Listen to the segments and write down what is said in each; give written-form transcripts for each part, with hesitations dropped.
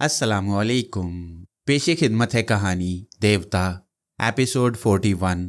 अस्सलामुअलैकुम। पेशे खिदमत है कहानी देवता, एपिसोड 41।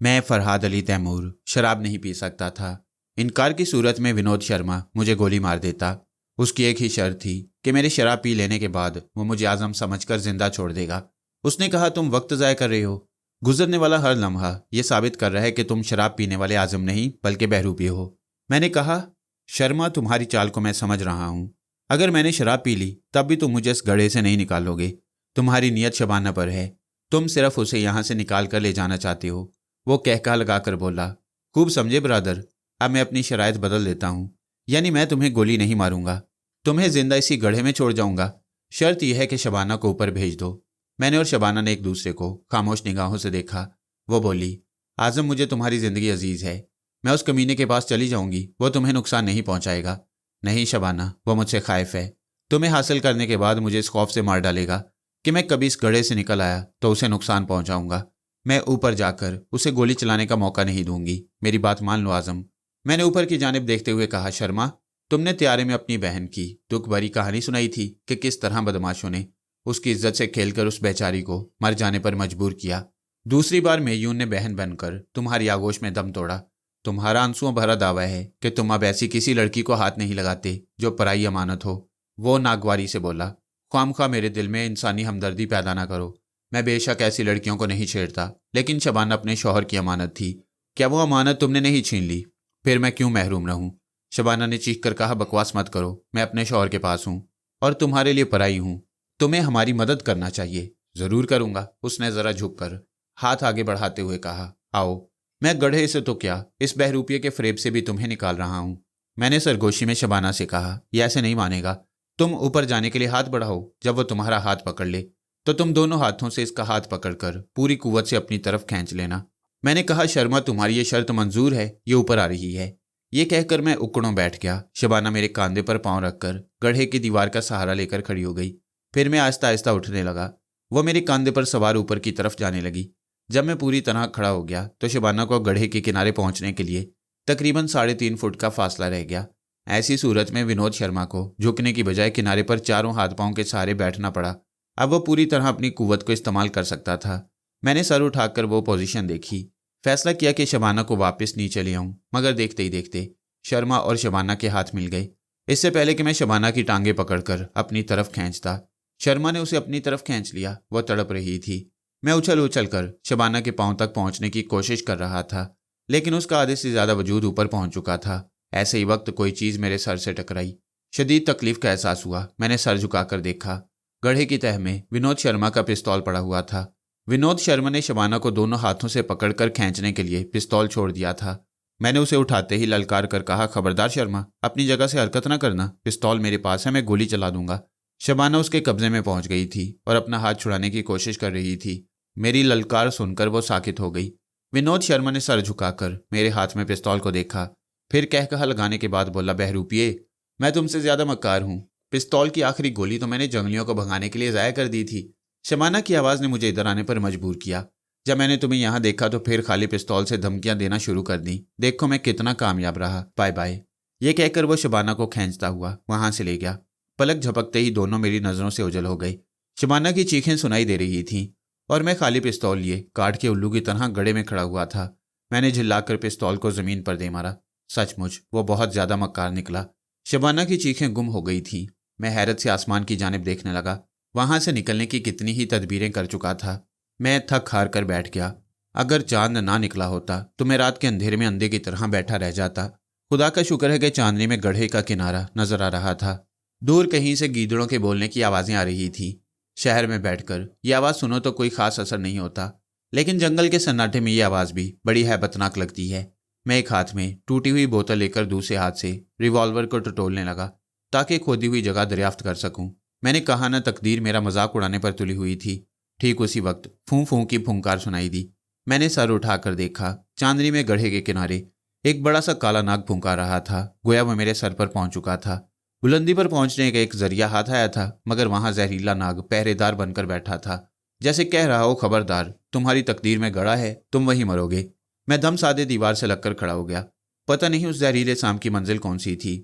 मैं फरहाद अली तैमूर शराब नहीं पी सकता था। इनकार की सूरत में विनोद शर्मा मुझे गोली मार देता। उसकी एक ही शर्त थी कि मेरे शराब पी लेने के बाद वो मुझे आज़म समझकर जिंदा छोड़ देगा। उसने कहा, तुम वक्त ज़ाय कर रहे हो। गुजरने वाला हर लम्हा ये साबित कर रहा है कि तुम शराब पीने वाले आज़म नहीं बल्कि बहरूपी हो। मैंने कहा, शर्मा, तुम्हारी चाल को मैं समझ रहा हूँ। अगर मैंने शराब पी ली तब भी तुम मुझे इस गड्ढे से नहीं निकालोगे। तुम्हारी नीयत शबाना पर है। तुम सिर्फ उसे यहाँ से निकाल कर ले जाना चाहते हो। वो कहका लगाकर बोला, खूब समझे ब्रदर, अब मैं अपनी शराइत बदल देता हूँ। यानी मैं तुम्हें गोली नहीं मारूंगा, तुम्हें जिंदा इसी गड्ढे में छोड़ जाऊंगा। शर्त यह है कि शबाना को ऊपर भेज दो। मैंने और शबाना ने एक दूसरे को खामोश निगाहों से देखा। वो बोली, आजम, मुझे तुम्हारी जिंदगी अजीज है। मैं उस कमीने के पास चली जाऊंगी, वो तुम्हें नुकसान नहीं पहुंचाएगा। नहीं शबाना, वो मुझसे खाइफ है। तुम्हें हासिल करने के बाद मुझे इस खौफ से मार डालेगा कि मैं कभी इस गड्ढे से निकल आया तो उसे नुकसान पहुंचाऊंगा। मैं ऊपर जाकर उसे गोली चलाने का मौका नहीं दूंगी। मेरी बात मान लो आजम। मैंने ऊपर की जानिब देखते हुए कहा, शर्मा, तुमने त्यारे में अपनी बहन की दुख भरी कहानी सुनाई थी कि किस तरह बदमाशों ने उसकी इज्जत से खेलकर उस बेचारी को मर जाने पर मजबूर किया। दूसरी बार मेयून ने बहन बनकर तुम्हारी आगोश में दम तोड़ा। तुम्हारा आंसुओं भरा दावा है कि तुम अब ऐसी किसी लड़की को हाथ नहीं लगाते जो पराई अमानत हो। वो नागवारी से बोला, ख्वामख्वाह मेरे दिल में इंसानी हमदर्दी पैदा ना करो। मैं बेशक ऐसी लड़कियों को नहीं छेड़ता, लेकिन शबाना अपने शौहर की अमानत थी। क्या वो अमानत तुमने नहीं छीन ली? फिर मैं क्यों महरूम रहूं? शबाना ने चीख कर कहा, बकवास मत करो। मैं अपने शौहर के पास हूं और तुम्हारे लिए पराई हूं। तुम्हें हमारी मदद करना चाहिए। जरूर करूंगा, उसने जरा झुककर हाथ आगे बढ़ाते हुए कहा। आओ, मैं गड्ढे से तो क्या, इस बहरूपिये के फरेब से भी तुम्हें निकाल रहा हूं। मैंने सरगोशी में शबाना से कहा, यह ऐसे नहीं मानेगा। तुम ऊपर जाने के लिए हाथ बढ़ाओ। जब वो तुम्हारा हाथ पकड़ ले तो तुम दोनों हाथों से इसका हाथ पकड़कर पूरी कुव्वत से अपनी तरफ खींच लेना। मैंने कहा, शर्मा, तुम्हारी ये शर्त मंजूर है? ये ऊपर आ रही है। ये कहकर मैं उकड़ों बैठ गया। शबाना मेरे कांधे पर पांव रखकर गड्ढे की दीवार का सहारा लेकर खड़ी हो गई। फिर मैं आहिस्ता आहिस्ता उठने लगा। वो मेरे कांधे पर सवार ऊपर की तरफ जाने लगी। जब मैं पूरी तरह खड़ा हो गया तो शबाना को गड्ढे के किनारे पहुंचने के लिए तकरीबन 3.5 फुट का फासला रह गया। ऐसी सूरत में विनोद शर्मा को झुकने की बजाय किनारे पर चारों हाथ पांव के सहारे बैठना पड़ा। अब वो पूरी तरह अपनी कुव्वत को इस्तेमाल कर सकता था। मैंने सर उठाकर वो पोजीशन देखी। फैसला किया कि शबाना को वापस नीचे ले आऊं, मगर देखते ही देखते शर्मा और शबाना के हाथ मिल गए। इससे पहले कि मैं शबाना की टांगे पकड़कर अपनी तरफ खींचता, शर्मा ने उसे अपनी तरफ खींच लिया। वह तड़प रही थी। मैं उछल उछल कर शबाना के पांव तक पहुंचने की कोशिश कर रहा था, लेकिन उसका आधे से ज्यादा वजूद ऊपर पहुंच चुका था। ऐसे ही वक्त कोई चीज मेरे सर से टकराई। शदीद तकलीफ का एहसास हुआ। मैंने सर झुकाकर देखा। गड्ढे की तह में विनोद शर्मा का पिस्तौल पड़ा हुआ था। विनोद शर्मा ने शबाना को दोनों हाथों से पकड़कर खींचने के लिए पिस्तौल छोड़ दिया था। मैंने उसे उठाते ही ललकार कर कहा, खबरदार शर्मा, अपनी जगह से हरकत न करना। पिस्तौल मेरे पास है, मैं गोली चला दूंगा। शबाना उसके कब्जे में पहुंच गई थी और अपना हाथ छुड़ाने की कोशिश कर रही थी। मेरी ललकार सुनकर वो साकित हो गई। विनोद शर्मा ने सर झुकाकर मेरे हाथ में पिस्तौल को देखा, फिर कहकहा लगाने के बाद बोला, बहरूपिये, मैं तुमसे ज्यादा मक्कार हूं। पिस्तौल की आखिरी गोली तो मैंने जंगलियों को भगाने के लिए ज़ाया कर दी थी। शबाना की आवाज़ ने मुझे इधर आने पर मजबूर किया। जब मैंने तुम्हें यहाँ देखा तो फिर खाली पिस्तौल से धमकियां देना शुरू कर दी। देखो मैं कितना कामयाब रहा। Bye bye. ये कहकर वो शबाना को खींचता हुआ वहां से ले गया। पलक झपकते ही दोनों मेरी नजरों से ओझल हो गई। शबाना की चीखें सुनाई दे रही थीं और मैं खाली पिस्तौल लिए काठ के उल्लू की तरह गड्ढे में खड़ा हुआ था। मैंने झिल्लाकर पिस्तौल को जमीन पर दे मारा। सचमुच वो बहुत ज्यादा मक्कार निकला। शबाना की चीखें गुम हो गई थीं। मैं हैरत से आसमान की जानिब देखने लगा। वहां से निकलने की कितनी ही तदबीरें कर चुका था। मैं थक हार कर बैठ गया। अगर चांद ना निकला होता तो मैं रात के अंधेरे में अंधे की तरह बैठा रह जाता। खुदा का शुक्र है कि चांदनी में गड्ढे का किनारा नजर आ रहा था। दूर कहीं से गीदड़ों के बोलने की आवाजें आ रही थी। शहर में बैठकर ये आवाज़ सुनो तो कोई खास असर नहीं होता, लेकिन जंगल के सन्नाटे में ये आवाज़ भी बड़ी हैबतनाक लगती है। मैं एक हाथ में टूटी हुई बोतल लेकर दूसरे हाथ से रिवॉल्वर को टटोलने लगा ताकि खोदी हुई जगह दरियाफ्त कर सकूं। मैंने कहा न तकदीर मेरा मजाक उड़ाने पर तुली हुई थी। ठीक उसी वक्त फूं फूं की फुंकार सुनाई दी। मैंने सर उठाकर देखा। चांदनी में गड्ढे के किनारे एक बड़ा सा काला नाग फुंकार रहा था। गोया वो मेरे सर पर पहुंच चुका था। बुलंदी पर पहुंचने का एक जरिया हाथ आया था, मगर वहां जहरीला नाग पहरेदार बनकर बैठा था, जैसे कह रहा हो, खबरदार, तुम्हारी तकदीर में गड़ा है, तुम वहीं मरोगे। मैं दम साधे दीवार से लगकर खड़ा हो गया। पता नहीं उस जहरीले सांप की मंजिल कौन सी थी।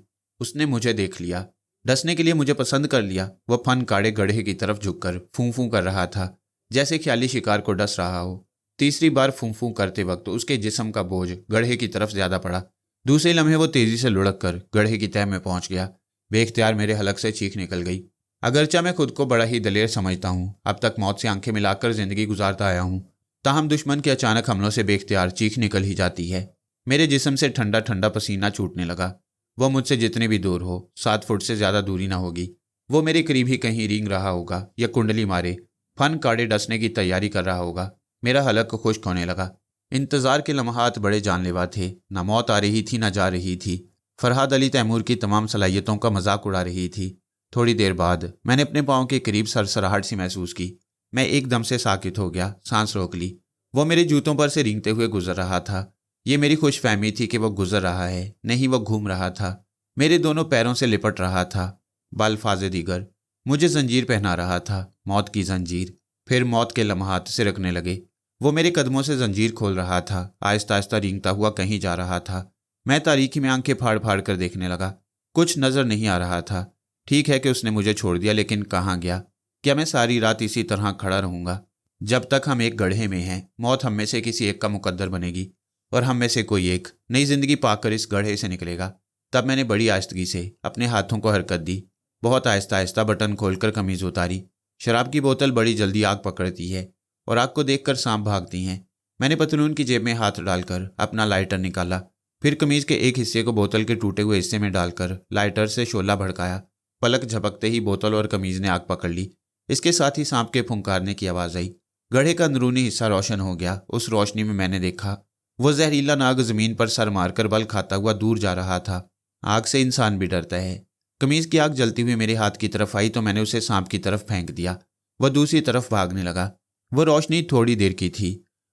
उसने मुझे देख लिया। डसने के लिए मुझे पसंद कर लिया। वह फन काड़े गड्ढे की तरफ झुककर फूं फूं कर रहा था, जैसे ख्याली शिकार को डस रहा हो। तीसरी बार फूं फूं करते वक्त उसके जिस्म का बोझ गड्ढे की तरफ ज्यादा पड़ा। दूसरे लम्हे वो तेजी से लुढ़क कर गड्ढे की तह में पहुंच गया। बेख्तियार मेरे हलक से चीख निकल गई। अगरचा मैं खुद को बड़ा ही दलेर समझता हूँ, अब तक मौत से आंखें मिलाकर जिंदगी गुजारता आया हूँ, ताहम दुश्मन के अचानक हमलों से बेख्तियार चीख निकल ही जाती है। मेरे जिस्म से ठंडा ठंडा पसीना छूटने लगा। वह मुझसे जितनी भी दूर हो, 7 फुट से ज्यादा दूरी ना होगी, वो मेरे करीब ही कहीं रेंग रहा होगा या कुंडली मारे फन काड़े डसने की तैयारी कर रहा होगा। मेरा हलक खुश्क होने लगा। इंतजार के लम्हात बड़े जानलेवा थे। ना मौत आ रही थी, ना जा रही थी। फरहाद अली तैमूर की तमाम सलाहियतों का मजाक उड़ा रही थी। थोड़ी देर बाद मैंने अपने पाँव के करीब सरसराहट सी महसूस की। मैं एकदम से साकित हो गया, सांस रोक ली। वो मेरे जूतों पर से रेंगते हुए गुजर रहा था। ये मेरी खुशफहमी थी कि वह गुजर रहा है, नहीं वह घूम रहा था। मेरे दोनों पैरों से लिपट रहा था। बाल्फाज़े दीगर मुझे जंजीर पहना रहा था, मौत की जंजीर। फिर मौत के लम्हात सिरकने लगे। वो मेरे कदमों से जंजीर खोल रहा था, आहिस्ता आहिस्ता रेंगता हुआ कहीं जा रहा था। मैं तारीकी में आंखें फाड़ फाड़ कर देखने लगा। कुछ नजर नहीं आ रहा था। ठीक है कि उसने मुझे छोड़ दिया, लेकिन कहाँ गया? क्या मैं सारी रात इसी तरह खड़ा रहूंगा? जब तक हम एक गड्ढे में हैं, मौत हम में से किसी एक का मुकद्दर बनेगी और हम में से कोई एक नई जिंदगी पाकर इस गड्ढे से निकलेगा। तब मैंने बड़ी आहिस्तगी से अपने हाथों को हरकत दी। बहुत आहिस्ता आहिस्ता बटन खोलकर कमीज उतारी। शराब की बोतल बड़ी जल्दी आग पकड़ती है और आग को देखकर सांप भागती हैं। मैंने पतलून की जेब में हाथ डालकर अपना लाइटर निकाला। फिर कमीज के एक हिस्से को बोतल के टूटे हुए हिस्से में डालकर लाइटर से शोला भड़काया। पलक झपकते ही बोतल और कमीज ने आग पकड़ ली। इसके साथ ही सांप के फुंकारने की आवाज आई। गड्ढे का अंदरूनी हिस्सा रोशन हो गया। उस रोशनी में मैंने देखा वो जहरीला नाग जमीन पर सर मारकर बल खाता हुआ दूर जा रहा था। आग से इंसान भी डरता है। कमीज की आग जलती हुई मेरे हाथ की तरफ आई तो मैंने उसे सांप की तरफ फेंक दिया। वह दूसरी तरफ भागने लगा। वह रोशनी थोड़ी देर की थी।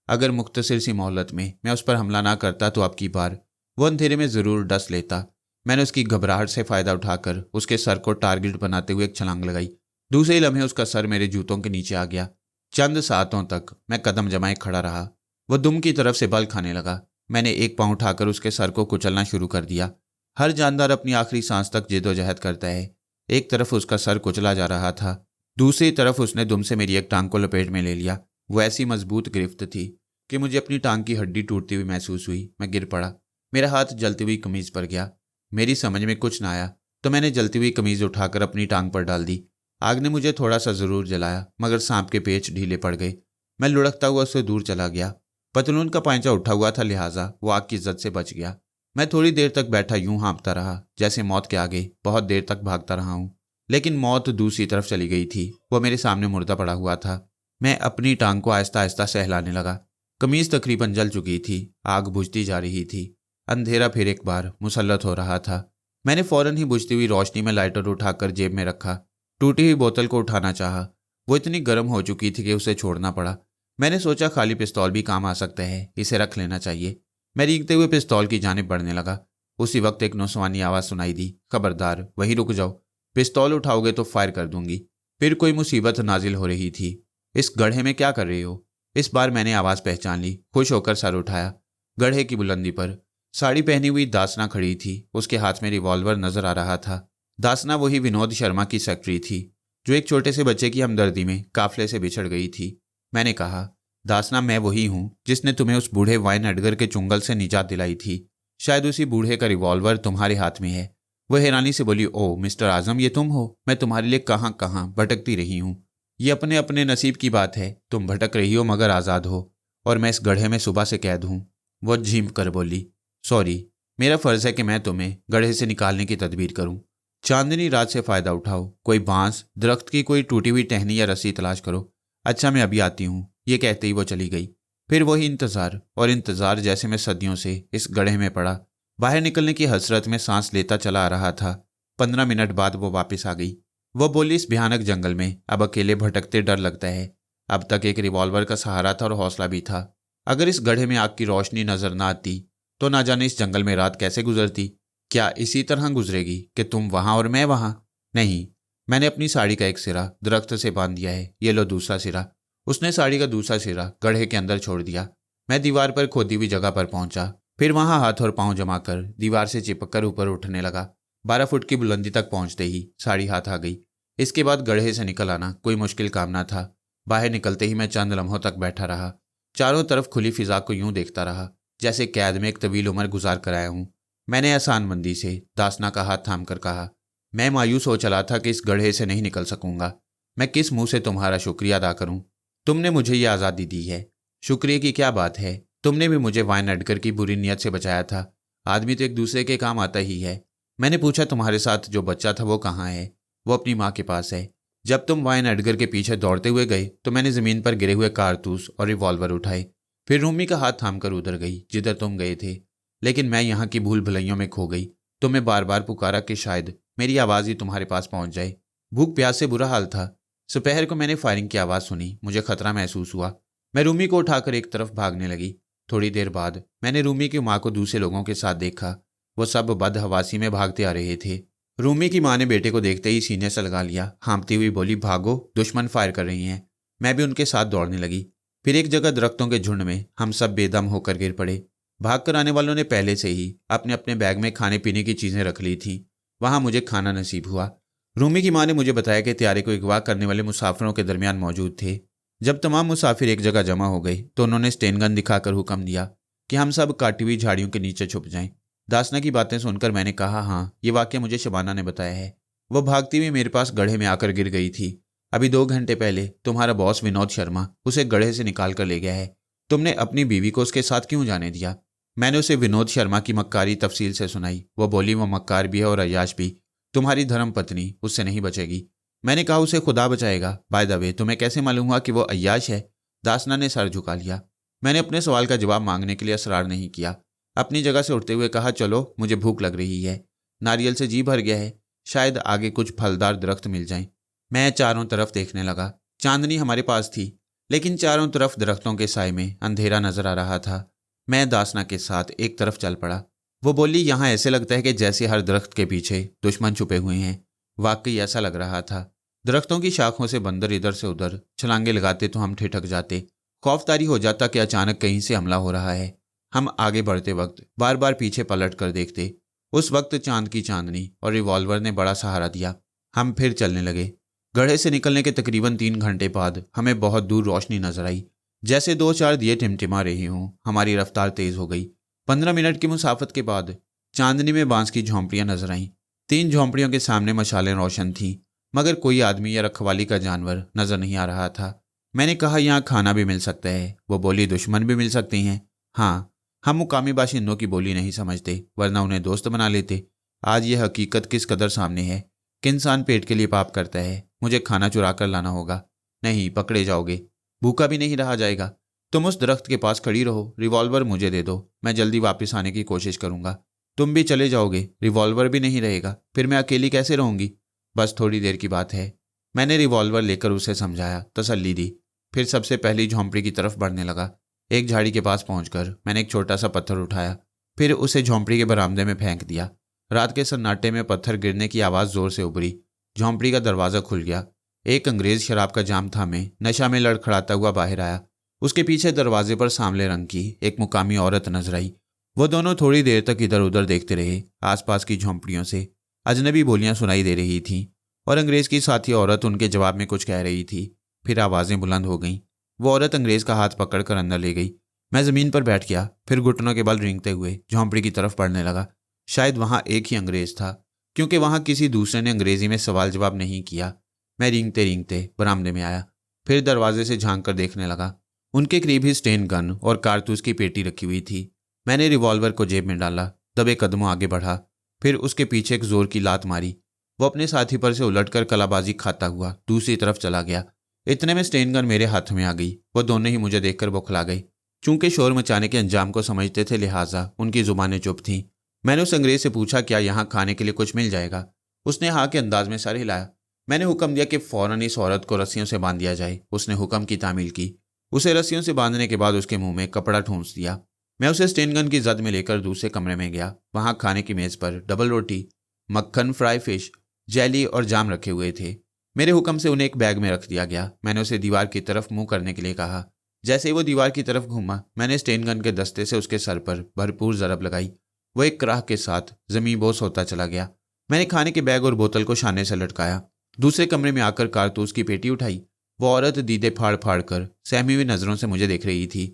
अगर मुख्तसर सी मोहलत में मैं उस पर हमला ना करता तो अब की बार वह अंधेरे में जरूर डस लेता। मैंने उसकी घबराहट से फायदा उठाकर उसके सर को टारगेट बनाते हुए एक छलांग लगाई। दूसरे लम्हे उसका सर मेरे जूतों के नीचे आ गया। चंद सातों तक मैं कदम जमाए खड़ा रहा। वह दुम की तरफ से बल खाने लगा। मैंने एक पांव उठाकर उसके सर को कुचलना शुरू कर दिया। हर जानदार अपनी आखिरी सांस तक जिदोजहद करता है। एक तरफ उसका सर कुचला जा रहा था, दूसरी तरफ उसने दुम से मेरी एक टांग को लपेट में ले लिया। वो ऐसी मजबूत गिरफ्त थी कि मुझे अपनी टांग की हड्डी टूटती हुई महसूस हुई। मैं गिर पड़ा। मेरा हाथ जलती हुई कमीज पर गया। मेरी समझ में कुछ ना आया तो मैंने जलती हुई कमीज उठाकर अपनी टांग पर डाल दी। आग ने मुझे थोड़ा सा जरूर जलाया, मगर सांप के पेच ढीले पड़ गए। मैं लुढ़कता हुआ उससे दूर चला गया। पतलून का पांचा उठा हुआ था, लिहाजा वो आग की जद से बच गया। मैं थोड़ी देर तक बैठा यूं हाँफता रहा जैसे मौत के आगे बहुत देर तक भागता रहा हूं। लेकिन मौत दूसरी तरफ चली गई थी। वो मेरे सामने मुर्दा पड़ा हुआ था। मैं अपनी टांग को आहिस्ता आहिस्ता सहलाने लगा। कमीज तकरीबन जल चुकी थी। आग बुझती जा रही थी। अंधेरा फिर एक बार मुसल्लत हो रहा था। मैंने फौरन ही बुझती हुई रोशनी में लाइटर उठाकर जेब में रखा। टूटी हुई बोतल को उठाना चाहा। वो इतनी गर्म हो चुकी थी कि उसे छोड़ना पड़ा। मैंने सोचा खाली पिस्तौल भी काम आ सकता है, इसे रख लेना चाहिए। मैं रेंगते हुए पिस्तौल की जानिब बढ़ने लगा। उसी वक्त एक नौसवानी आवाज़ सुनाई दी, खबरदार वहीं रुक जाओ, पिस्तौल उठाओगे तो फायर कर दूंगी। फिर कोई मुसीबत नाजिल हो रही थी। इस गड्ढे में क्या कर रही हो? इस बार मैंने आवाज़ पहचान ली। खुश होकर सर उठाया। गड्ढे की बुलंदी पर साड़ी पहनी हुई दासना खड़ी थी। उसके हाथ में रिवॉल्वर नजर आ रहा था। दासना वही विनोद शर्मा की सेक्रेटरी थी जो एक छोटे से बच्चे की हमदर्दी में काफिले से बिछड़ गई थी। मैंने कहा, दासना मैं वही हूं जिसने तुम्हें उस बूढ़े वाइन एडगर के चुंगल से निजात दिलाई थी। शायद उसी बूढ़े का रिवॉल्वर तुम्हारे हाथ में है। वह हैरानी से बोली, ओ मिस्टर आजम, ये तुम हो? मैं तुम्हारे लिए कहाँ कहाँ भटकती रही हूँ। ये अपने अपने नसीब की बात है। तुम भटक रही हो मगर आज़ाद हो, और मैं इस गड्ढे में सुबह से कैद हूँ। वह झीम कर बोली, सॉरी, मेरा फर्ज है कि मैं तुम्हें गड्ढे से निकालने की तदबीर करूँ। चांदनी रात से फ़ायदा उठाओ। कोई बांस, दरख्त की कोई टूटी हुई टहनी या रस्सी तलाश करो। अच्छा, मैं अभी आती हूँ। ये कहते ही वो चली गई। फिर वही इंतज़ार और इंतज़ार, जैसे मैं सदियों से इस गड्ढे में पड़ा बाहर निकलने की हसरत में सांस लेता चला आ रहा था। 15 मिनट बाद वो वापस आ गई। वो बोली, इस भयानक जंगल में अब अकेले भटकते डर लगता है। अब तक एक रिवॉल्वर का सहारा था और हौसला भी था। अगर इस गड्ढे में आग की रोशनी नजर ना आती तो ना जाने इस जंगल में रात कैसे गुजरती। क्या इसी तरह गुजरेगी कि तुम वहां और मैं वहां? नहीं, मैंने अपनी साड़ी का एक सिरा दरख्त से बांध दिया है। ये लो दूसरा सिरा। उसने साड़ी का दूसरा सिरा गड्ढे के अंदर छोड़ दिया। मैं दीवार पर खोदी हुई जगह पर पहुंचा। फिर वहां हाथ और पांव जमाकर दीवार से चिपक कर ऊपर उठने लगा। 12 फुट की बुलंदी तक पहुंचते ही साड़ी हाथ आ गई। इसके बाद गड्ढे से निकल आना कोई मुश्किल काम ना था। बाहर निकलते ही मैं चंद लम्हों तक बैठा रहा। चारों तरफ खुली फिजा को यूं देखता रहा जैसे कैद में एक तवील उम्र गुजार कर आया हूं। मैंने आसानमंदी से दासना का हाथ थाम कर कहा, मैं मायूस हो चला था कि इस गड्ढे से नहीं निकल सकूंगा। मैं किस मुंह से तुम्हारा शुक्रिया अदा करूं? तुमने मुझे ये आज़ादी दी है। शुक्रिया की क्या बात है? तुमने भी मुझे वाइन एडगर की बुरी नीयत से बचाया था। आदमी तो एक दूसरे के काम आता ही है। मैंने पूछा, तुम्हारे साथ जो बच्चा था वो कहाँ है? वो अपनी माँ के पास है। जब तुम वाइन एडगर के पीछे दौड़ते हुए गए तो मैंने ज़मीन पर गिरे हुए कारतूस और रिवॉल्वर उठाए। फिर रूमी का हाथ थाम कर उधर गई जिधर तुम गए थे। लेकिन मैं यहाँ की भूल भुलैयों में खो गई। तुम्हें बार बार पुकारा कि शायद मेरी आवाज़ ही तुम्हारे पास पहुँच जाए। भूख प्यास से बुरा हाल था। दोपहर को मैंने फायरिंग की आवाज़ सुनी। मुझे खतरा महसूस हुआ। मैं रूमी को उठाकर एक तरफ भागने लगी। थोड़ी देर बाद मैंने रूमी की माँ को दूसरे लोगों के साथ देखा। वो सब बदहवासी में भागते आ रहे थे। रूमी की माँ ने बेटे को देखते ही सीने से लगा लिया। हाँफती हुई बोली, भागो, दुश्मन फायर कर रही हैं। मैं भी उनके साथ दौड़ने लगी। फिर एक जगह दरख्तों के झुंड में हम सब बेदम होकर गिर पड़े। भागकर आने वालों ने पहले से ही अपने अपने बैग में खाने पीने की चीज़ें रख ली थीं। वहाँ मुझे खाना नसीब हुआ। रूमी की माँ ने मुझे बताया कि तैयारी को अगवा करने वाले मुसाफिरों के दरमियान मौजूद थे। जब तमाम मुसाफिर एक जगह जमा हो गए तो उन्होंने स्टेन गन दिखाकर हुक्म दिया कि हम सब काटी हुई झाड़ियों के नीचे छुप जाएं। दासना की बातें सुनकर मैंने कहा, हाँ, ये वाकया मुझे शबाना ने बताया है। वो भागती हुई मेरे पास गड्ढे में आकर गिर गई थी। अभी 2 घंटे पहले तुम्हारा बॉस विनोद शर्मा उसे गड्ढे से निकाल कर ले गया है। तुमने अपनी बीवी को उसके साथ क्यों जाने दिया? मैंने उसे विनोद शर्मा की मक्कारी तफसील से सुनाई। वो बोली, वो मक्कार भी है और अय्याश भी। तुम्हारी धर्म पत्नी उससे नहीं बचेगी। मैंने कहा, उसे खुदा बचाएगा। बाय द वे, तुम्हें कैसे मालूम हुआ कि वो अय्याश है? दासना ने सर झुका लिया। मैंने अपने सवाल का जवाब मांगने के लिए असरार नहीं किया। अपनी जगह से उठते हुए कहा, चलो, मुझे भूख लग रही है। नारियल से जी भर गया है। शायद आगे कुछ फलदार दरख्त मिल जाएं। मैं चारों तरफ देखने लगा। चांदनी हमारे पास थी, लेकिन चारों तरफ दरख्तों के साए में अंधेरा नजर आ रहा था। मैं दासना के साथ एक तरफ चल पड़ा। वो बोली, यहाँ ऐसे लगता है कि जैसे हर दरख्त के पीछे दुश्मन छुपे हुए हैं। वाकई ऐसा लग रहा था। दरख्तों की शाखों से बंदर इधर से उधर छलांगे लगाते तो हम ठिठक जाते। खौफतारी हो जाता कि अचानक कहीं से हमला हो रहा है। हम आगे बढ़ते वक्त बार बार पीछे पलट कर देखते। उस वक्त चांद की चांदनी और रिवॉल्वर ने बड़ा सहारा दिया। हम फिर चलने लगे। गड्ढे से निकलने के तकरीबन 3 घंटे बाद हमें बहुत दूर रोशनी नजर आई, जैसे 2-4 दिए टिमटिमा रही हों। हमारी रफ्तार तेज हो गई। 15 मिनट की मुसाफत के बाद चांदनी में बांस की झोंपड़ियां नजर आईं। 3 झोंपड़ियों के सामने मशालें रोशन थीं, मगर कोई आदमी या रखवाली का जानवर नजर नहीं आ रहा था। मैंने कहा, यहाँ खाना भी मिल सकता है। वो बोली, दुश्मन भी मिल सकते हैं। हाँ, हम मुकामी बाशिंदों की बोली नहीं समझते, वरना उन्हें दोस्त बना लेते। आज ये हकीकत किस कदर सामने है कि इंसान पेट के लिए पाप करता है। मुझे खाना चुरा कर लाना होगा, नहीं पकड़े जाओगे। भूखा भी नहीं रहा जाएगा। तुम उस दरख्त के पास खड़ी रहो, रिवॉल्वर मुझे दे दो। मैं जल्दी वापस आने की कोशिश करूंगा। तुम भी चले जाओगे, रिवॉल्वर भी नहीं रहेगा। फिर मैं अकेली कैसे रहूंगी? बस थोड़ी देर की बात है। मैंने रिवॉल्वर लेकर उसे समझाया, तसल्ली दी। फिर सबसे पहली झोंपड़ी की तरफ बढ़ने लगा। एक झाड़ी के पास पहुंचकर मैंने एक छोटा सा पत्थर उठाया, फिर उसे झोंपड़ी के बरामदे में फेंक दिया। रात के सन्नाटे में पत्थर गिरने की आवाज़ जोर से उभरी। झोंपड़ी का दरवाज़ा खुल गया। एक अंग्रेज शराब का जाम थामे नशा में लड़खड़ाता हुआ बाहर आया। उसके पीछे दरवाजे पर सांवले रंग की एक मुकामी औरत नजर आई। वो दोनों थोड़ी देर तक इधर उधर देखते रहे। आसपास की झोंपड़ियों से अजनबी बोलियां सुनाई दे रही थीं और अंग्रेज की साथी औरत उनके जवाब में कुछ कह रही थी। फिर आवाज़ें बुलंद हो गईं। वो औरत अंग्रेज का हाथ पकड़कर अंदर ले गई। मैं ज़मीन पर बैठ गया, फिर घुटनों के बल रेंगते हुए झोंपड़ी की तरफ बढ़ने लगा। शायद वहाँ एक ही अंग्रेज था, क्योंकि वहाँ किसी दूसरे ने अंग्रेजी में सवाल जवाब नहीं किया। मैं रेंगते रेंगते बरामदे में आया, फिर दरवाजे से झांक कर देखने लगा। उनके करीब ही स्टेन गन और कारतूस की पेटी रखी हुई थी। मैंने रिवॉल्वर को जेब में डाला, दबे कदमों आगे बढ़ा, फिर उसके पीछे एक जोर की लात मारी। वो अपने साथी पर से उलटकर कलाबाजी खाता हुआ दूसरी तरफ चला गया। इतने में स्टेन गन मेरे हाथ में आ गई। वो दोनों ही मुझे देखकर बौखला गए। चूंकि शोर मचाने के अंजाम को समझते थे, लिहाजा उनकी जुबानें चुप थीं। मैंने उस अंग्रेज से पूछा, क्या यहाँ खाने के लिए कुछ मिल जाएगा? उसने हाँ के अंदाज में सर हिलाया। मैंने हुक्म दिया कि फौरन इस औरत को रस्सियों से बांध दिया जाए। उसने हुक्म की तामील की। उसे रस्सियों से बांधने के बाद उसके मुंह में कपड़ा ठूंस दिया। मैं उसे स्टेन गन की जद में लेकर दूसरे कमरे में गया। वहाँ खाने की मेज पर डबल रोटी, मक्खन, फ्राई फिश, जेली और जाम रखे हुए थे। मेरे हुक्म से उन्हें एक बैग में रख दिया गया। मैंने उसे दीवार की तरफ मुंह करने के लिए कहा। जैसे ही वो दीवार की तरफ घूमा, मैंने स्टेन गन के दस्ते से उसके सर पर भरपूर जरब लगाई। वो एक कराह के साथ ज़मींबोस होता चला गया। मैंने खाने के बैग और बोतल को शाने से लटकाया। दूसरे कमरे में आकर कारतूस की पेटी उठाई। वो औरत दीदे फाड़ फाड़ कर सहमी हुई नजरों से मुझे देख रही थी।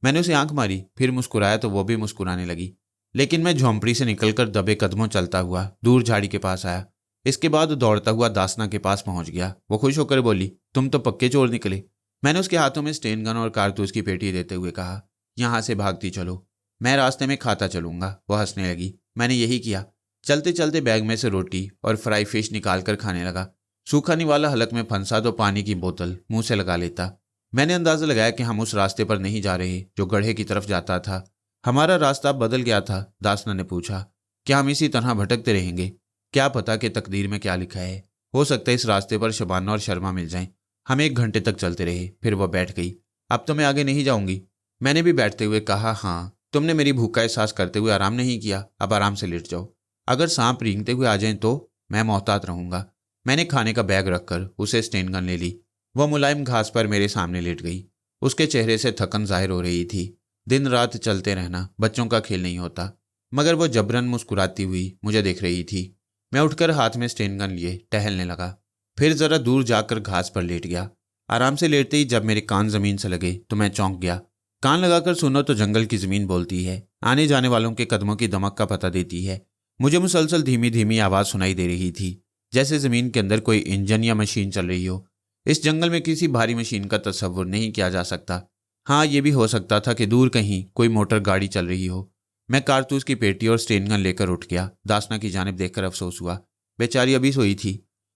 मैंने उसे आंख मारी, फिर मुस्कुराया तो वो भी मुस्कुराने लगी। लेकिन मैं झोंपड़ी से निकलकर दबे कदमों चलता हुआ दूर झाड़ी के पास आया। इसके बाद दौड़ता हुआ दासना के पास पहुंच गया। वो खुश होकर बोली, तुम तो पक्के चोर निकले। मैंने उसके हाथों में स्टेन गन और कारतूस की पेटी देते हुए कहा, यहाँ से भागती चलो, मैं रास्ते में खाता चलूंगा। वो हंसने लगी। मैंने यही किया। चलते चलते बैग में से रोटी और फ्राई फिश निकाल कर खाने लगा। सूखा निवाला हलक में फंसा तो पानी की बोतल मुंह से लगा लेता। मैंने अंदाजा लगाया कि हम उस रास्ते पर नहीं जा रहे जो गड्ढे की तरफ जाता था। हमारा रास्ता बदल गया था। दासना ने पूछा, क्या हम इसी तरह भटकते रहेंगे? क्या पता कि तकदीर में क्या लिखा है। हो सकता है इस रास्ते पर शबाना और शर्मा मिल जाएं। हम 1 घंटे तक चलते रहे, फिर वह बैठ गई। अब तो मैं आगे नहीं जाऊंगी। मैंने भी बैठते हुए कहा, हाँ, तुमने मेरी भूख का एहसास करते हुए आराम नहीं किया, अब आराम से लेट जाओ। अगर सांप रेंगते हुए आ जाएं तो मैं मोहतात रहूंगा। मैंने खाने का बैग रखकर उसे स्टेन गन ले ली। वह मुलायम घास पर मेरे सामने लेट गई। उसके चेहरे से थकन जाहिर हो रही थी। दिन रात चलते रहना बच्चों का खेल नहीं होता। मगर वो जबरन मुस्कुराती हुई मुझे देख रही थी। मैं उठकर हाथ में स्टेन गन लिए टहलने लगा। फिर जरा दूर जाकर घास पर लेट गया। आराम से लेटते ही जब मेरे कान जमीन से लगे तो मैं चौंक गया। कान लगाकर सुनो तो जंगल की जमीन बोलती है, आने जाने वालों के कदमों की दमक का पता देती है। मुझे मुसलसल धीमी धीमी आवाज सुनाई दे रही थी, जैसे जमीन के अंदर कोई इंजन या मशीन चल रही हो। इस जंगल में किसी भारी मशीन का तस्वुर नहीं किया जा सकता। हाँ, ये भी हो सकता था कि दूर कहीं कोई मोटर गाड़ी चल रही हो। मैं कारतूस की पेटी और स्टेन गन लेकर उठ गया। दासना की जानिब देखकर अफसोस हुआ। बेचारी अभी सोई थी,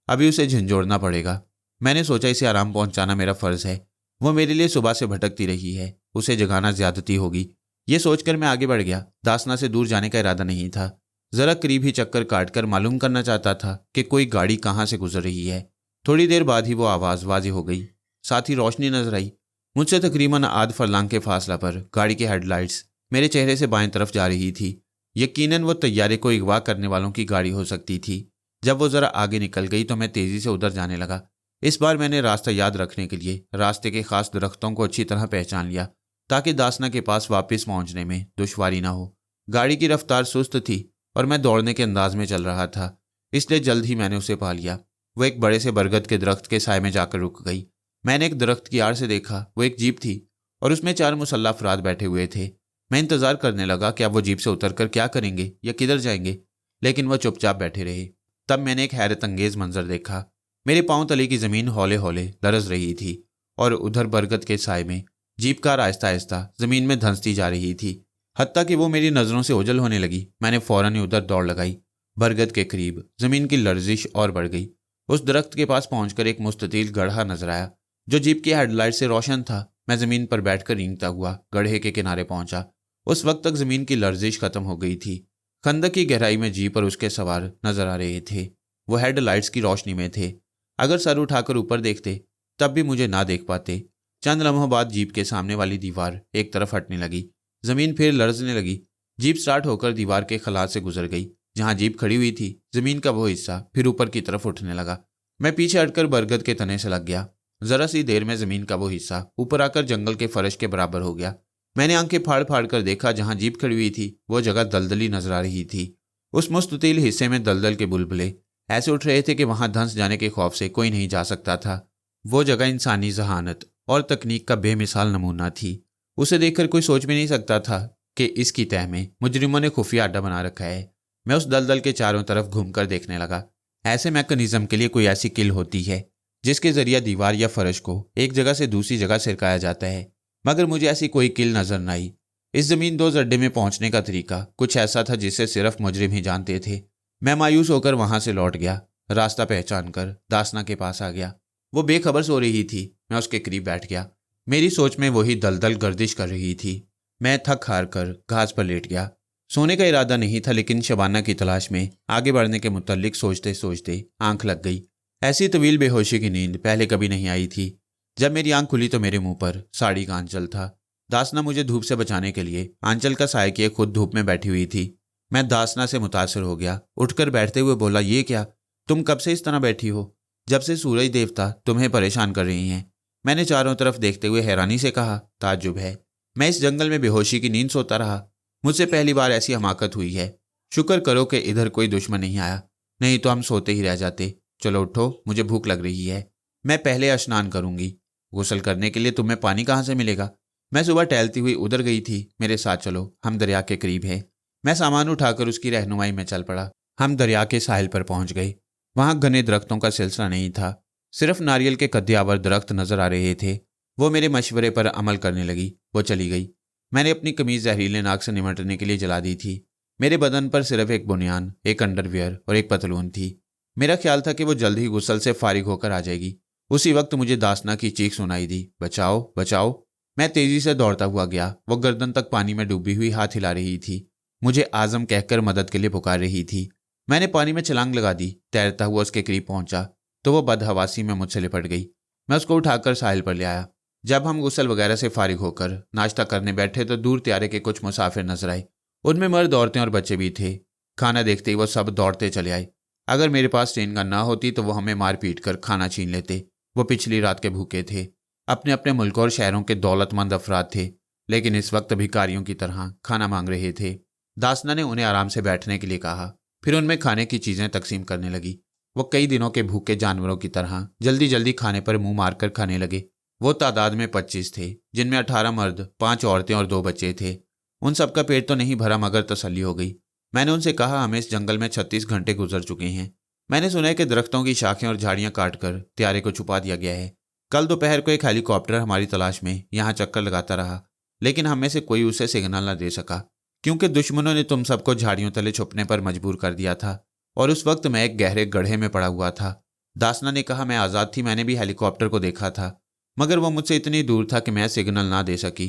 अभी उसे झंझोड़ना पड़ेगा। मैंने सोचा इसे आराम पहुंचाना मेरा फर्ज है। वो मेरे लिए सुबह से भटकती रही है, उसे जगाना ज्यादती होगी। ये सोचकर मैं आगे बढ़ गया। दासना से दूर जाने का इरादा नहीं था। जरा करीब ही चक्कर काटकर मालूम करना चाहता था कि कोई गाड़ी कहाँ से गुजर रही है। थोड़ी देर बाद ही वो आवाज़ वाज़ेह हो गई। साथ ही रोशनी नजर आई। मुझसे तकरीबन आध फरलांग के फासला पर गाड़ी की हेडलाइट्स मेरे चेहरे से बाएं तरफ जा रही थी। यकीनन वो तैयारे को अगवा करने वालों की गाड़ी हो सकती थी। जब वो ज़रा आगे निकल गई तो मैं तेज़ी से उधर जाने लगा। इस बार मैंने रास्ता याद रखने के लिए रास्ते के खास दरख्तों को अच्छी तरह पहचान लिया, ताकि दासना के पास वापस पहुंचने में दुश्वारी ना हो। गाड़ी की रफ्तार सुस्त थी और मैं दौड़ने के अंदाज में चल रहा था, इसलिए जल्द ही मैंने उसे पा लिया। वो एक बड़े से बरगद के दरख्त के साए में जाकर रुक गई। मैंने एक दरख्त की आड़ से देखा। वो एक जीप थी और उसमें 4 मुसल्लह अफराद बैठे हुए थे। मैं इंतजार करने लगा कि अब वो जीप से उतरकर क्या करेंगे या किधर जाएंगे, लेकिन वह चुपचाप बैठे रहे। तब मैंने एक हैरत अंगेज मंजर देखा। मेरे पांव तले की जमीन हौले हौले लरज रही थी और उधर बरगद के साए में जीप कार आहिस्ता आहिस्ता जमीन में धंसती जा रही थी, हत्ता कि वो मेरी नज़रों से ओझल होने लगी। मैंने फौरन ही उधर दौड़ लगाई। बरगद के करीब जमीन की लर्जिश और बढ़ गई। उस दरख्त के पास पहुंचकर एक मुस्ततील गड्ढा नजर आया जो जीप की हेडलाइट से रोशन था। मैं जमीन पर बैठकर रेंगता हुआ गड्ढे के किनारे पहुंचा। उस वक्त तक जमीन की लर्जिश खत्म हो गई थी। खंदक की गहराई में जीप और उसके सवार नजर आ रहे थे। वो हेडलाइट्स की रोशनी में थे। अगर सर उठाकर ऊपर देखते तब भी मुझे ना देख पाते। चंद लम्हों बाद जीप के सामने वाली दीवार एक तरफ हटने लगी। जमीन फिर लर्जने लगी। जीप स्टार्ट होकर दीवार के खला से गुजर गई। जहां जीप खड़ी हुई थी जमीन का वो हिस्सा फिर ऊपर की तरफ उठने लगा। मैं पीछे हटकर बरगद के तने से लग गया। जरा सी देर में जमीन का वो हिस्सा ऊपर आकर जंगल के फर्श के बराबर हो गया। मैंने आंखें फाड़ फाड़ कर देखा। जहां जीप खड़ी हुई थी वो जगह दलदली नजर आ रही थी। उस मुस्ततील हिस्से में दलदल के बुलबुले ऐसे उठ रहे थे कि वहां धंस जाने के खौफ से कोई नहीं जा सकता था। वो जगह इंसानी जहानत और तकनीक का बेमिसाल नमूना थी। उसे देखकर कोई सोच भी नहीं सकता था कि इसकी तह में मुजरिमों ने खुफिया अड्डा बना रखा है। मैं उस दलदल के चारों तरफ घूमकर देखने लगा। ऐसे मैकेनिज्म के लिए कोई ऐसी किल होती है जिसके जरिए दीवार या फर्श को एक जगह से दूसरी जगह सिरकाया जाता है, मगर मुझे ऐसी कोई किल नजर न आई। इस जमीन दोज अड्डे में पहुंचने का तरीका कुछ ऐसा था जिसे सिर्फ मुजरिम ही जानते थे। मैं मायूस होकर वहां से लौट गया। रास्ता पहचान कर दासना के पास आ गया। वो बेखबर सो रही थी। मैं उसके करीब बैठ गया। मेरी सोच में वही दलदल गर्दिश कर रही थी। मैं थक हार कर घास पर लेट गया। सोने का इरादा नहीं था, लेकिन शबाना की तलाश में आगे बढ़ने के मुतल्लिक सोचते सोचते आंख लग गई। ऐसी तवील बेहोशी की नींद पहले कभी नहीं आई थी। जब मेरी आंख खुली तो मेरे मुंह पर साड़ी का आंचल था। दासना मुझे धूप से बचाने के लिए आंचल का साय किए खुद धूप में बैठी हुई थी। मैं दासना से मुतासर हो गया। उठकर बैठते हुए बोला, ये क्या, तुम कब से इस तरह बैठी हो? जब से सूरज देवता तुम्हें परेशान कर रही हैं। मैंने चारों तरफ देखते हुए हैरानी से कहा, ताज्जुब है, मैं इस जंगल में बेहोशी की नींद सोता रहा। मुझसे पहली बार ऐसी हमाकत हुई है। शुक्र करो कि इधर कोई दुश्मन नहीं आया। नहीं तो हम सोते ही रह जाते। चलो उठो, मुझे भूख लग रही है। मैं पहले स्नान करूंगी। गुस्ल करने के लिए तुम्हें पानी कहाँ से मिलेगा? मैं सुबह टहलती हुई उधर गई थी, मेरे साथ चलो, हम दरिया के करीब हैं। मैं सामान उठाकर उसकी रहनुमाई में चल पड़ा। हम दरिया के साहिल पर पहुंच गए। वहां घने दरख्तों का सिलसिला नहीं था, सिर्फ नारियल के कद्दियावर दरख्त नजर आ रहे थे। वो मेरे मशवरे पर अमल करने लगी। वो चली गई। मैंने अपनी कमीज जहरीले नाक से निमटने के लिए जला दी थी। मेरे बदन पर सिर्फ एक बुनियान, एक अंडरवियर और एक पतलून थी। मेरा ख्याल था कि वो जल्द ही गुस्ल से फारिग होकर आ जाएगी। उसी वक्त मुझे दासना की चीख सुनाई दी, बचाओ बचाओ। मैं तेजी से दौड़ता हुआ गया। वो गर्दन तक पानी में डूबी हुई हाथ हिला रही थी, मुझे आजम कहकर मदद के लिए पुकार रही थी। मैंने पानी में छलांग लगा दी। तैरता हुआ उसके करीब पहुंचा तो वो बदहवासी में मुझसे लिपट गई। मैं उसको उठाकर साहिल पर ले आया। जब हम गुस्ल वगैरह से फारिग होकर नाश्ता करने बैठे तो दूर त्यारे के कुछ मुसाफिर नजर आए। उनमें मर्द, औरतें और बच्चे भी थे। खाना देखते ही वो सब दौड़ते चले आए। अगर मेरे पास ट्रेन गन ना होती तो वो हमें मार पीट कर खाना छीन लेते। वो पिछली रात के भूखे थे। अपने अपने मुल्कों और शहरों के दौलतमंद अफराद थे, लेकिन इस वक्त भिखारियों की तरह खाना मांग रहे थे। दासना ने उन्हें आराम से बैठने के लिए कहा, फिर उनमें खाने की चीजें तकसीम करने लगी। वो कई दिनों के भूखे जानवरों की तरह जल्दी जल्दी खाने पर मुंह मारकर खाने लगे। वो तादाद में 25 थे, जिनमें 18 मर्द, 5 औरतें और 2 बच्चे थे। उन सबका पेट तो नहीं भरा, मगर तसल्ली हो गई। मैंने उनसे कहा, हमें इस जंगल में 36 घंटे गुजर चुके हैं। मैंने सुना है कि दरख्तों की शाखें और झाड़ियां काटकर त्यारे को छुपा दिया गया है। कल दोपहर को एक हेलीकॉप्टर हमारी तलाश में यहाँ चक्कर लगाता रहा, लेकिन हम में से कोई उसे सिग्नल न दे सका, क्योंकि दुश्मनों ने तुम सबको झाड़ियों तले छुपने पर मजबूर कर दिया था। और उस वक्त मैं एक गहरे गड्ढे में पड़ा हुआ था। दासना ने कहा, मैं आज़ाद थी, मैंने भी हेलीकॉप्टर को देखा था, मगर वो मुझसे इतनी दूर था कि मैं सिग्नल ना दे सकी।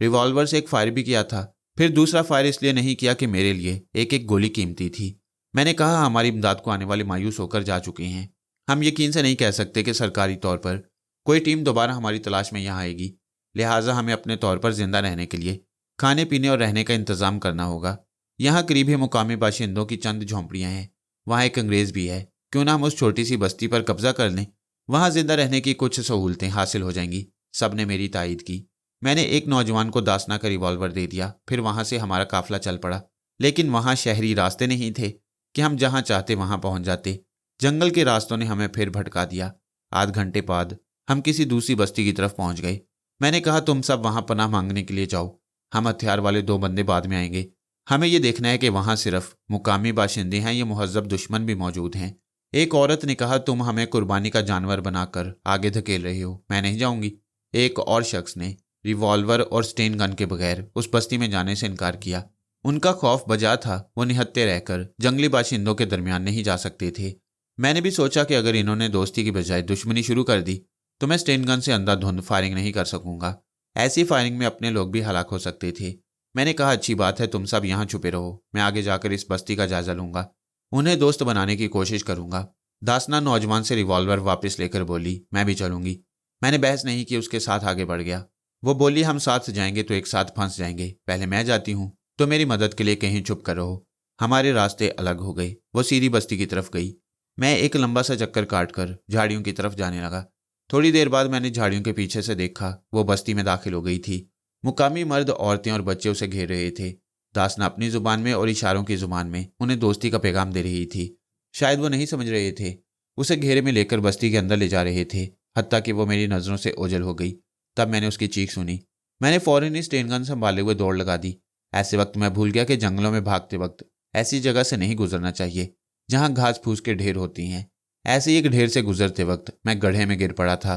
रिवॉल्वर से एक फायर भी किया था, फिर दूसरा फायर इसलिए नहीं किया कि मेरे लिए एक एक गोली कीमती थी। मैंने कहा, हमारी इमदाद को आने वाले मायूस होकर जा चुके हैं। हम यकीन से नहीं कह सकते कि सरकारी तौर पर कोई टीम दोबारा हमारी तलाश में यहाँ आएगी, लिहाजा हमें अपने तौर पर जिंदा रहने के लिए खाने पीने और रहने का इंतजाम करना होगा। यहाँ करीब ही मुकामी बाशिंदों की चंद झोंपड़ियाँ हैं, वहाँ एक अंग्रेज़ भी है। क्यों ना हम उस छोटी सी बस्ती पर कब्जा कर लें, वहाँ जिंदा रहने की कुछ सहूलतें हासिल हो जाएंगी। सब ने मेरी तायद की। मैंने एक नौजवान को दासना का रिवॉल्वर दे दिया, फिर वहाँ से हमारा काफिला चल पड़ा। लेकिन वहाँ शहरी रास्ते नहीं थे कि हम जहाँ चाहते वहाँ पहुँच जाते। जंगल के रास्तों ने हमें फिर भटका दिया। आध घंटे बाद हम किसी दूसरी बस्ती की तरफ पहुँच गए। मैंने कहा, तुम सब वहाँ पनाह मांगने के लिए जाओ, हम हथियार वाले 2 बंदे बाद में आएंगे। हमें ये देखना है कि वहाँ सिर्फ मुकामी बाशिंदे हैं या मुहज्जब दुश्मन भी मौजूद हैं। एक औरत ने कहा, तुम हमें कुर्बानी का जानवर बनाकर आगे धकेल रहे हो, मैं नहीं जाऊंगी। एक और शख्स ने रिवॉल्वर और स्टेन गन के बगैर उस बस्ती में जाने से इनकार किया। उनका खौफ बजा था, वो निहत्ते रहकर जंगली बाशिंदों के दरमियान नहीं जा सकते थे। मैंने भी सोचा कि अगर इन्होंने दोस्ती की बजाय दुश्मनी शुरू कर दी तो मैं स्टेन गन से अंधाधुंध फायरिंग नहीं कर सकूंगा। ऐसी फायरिंग में अपने लोग भी हलाक हो सकते थे। मैंने कहा, अच्छी बात है, तुम सब यहाँ छुपे रहो, मैं आगे जाकर इस बस्ती का जायजा लूंगा, उन्हें दोस्त बनाने की कोशिश करूंगा। दासना नौजवान से रिवॉल्वर वापस लेकर बोली, मैं भी चलूंगी। मैंने बहस नहीं की, उसके साथ आगे बढ़ गया। वो बोली, हम साथ जाएंगे तो एक साथ फंस जाएंगे, पहले मैं जाती हूँ, तो मेरी मदद के लिए कहीं छुप कर रहो। हमारे रास्ते अलग हो गए। वो सीधी बस्ती की तरफ गई। मैं एक लंबा सा चक्कर काटकर झाड़ियों की तरफ जाने लगा। थोड़ी देर बाद मैंने झाड़ियों के पीछे से देखा, वो बस्ती में दाखिल हो गई थी। मुकामी मर्द, औरतें और बच्चे उसे घेर रहे थे। दासना अपनी जुबान में और इशारों की जुबान में उन्हें दोस्ती का पैगाम दे रही थी। शायद वो नहीं समझ रहे थे, उसे घेरे में लेकर बस्ती के अंदर ले जा रहे थे, हत्ता कि वो मेरी नज़रों से ओझल हो गई। तब मैंने उसकी चीख सुनी। मैंने फौरन ही स्टेन गन संभाले हुए दौड़ लगा दी। ऐसे वक्त मैं भूल गया कि जंगलों में भागते वक्त ऐसी जगह से नहीं गुजरना चाहिए जहाँ घास फूस के ढेर होती हैं। ऐसे ही एक ढेर से गुजरते वक्त मैं गड्ढे में गिर पड़ा था।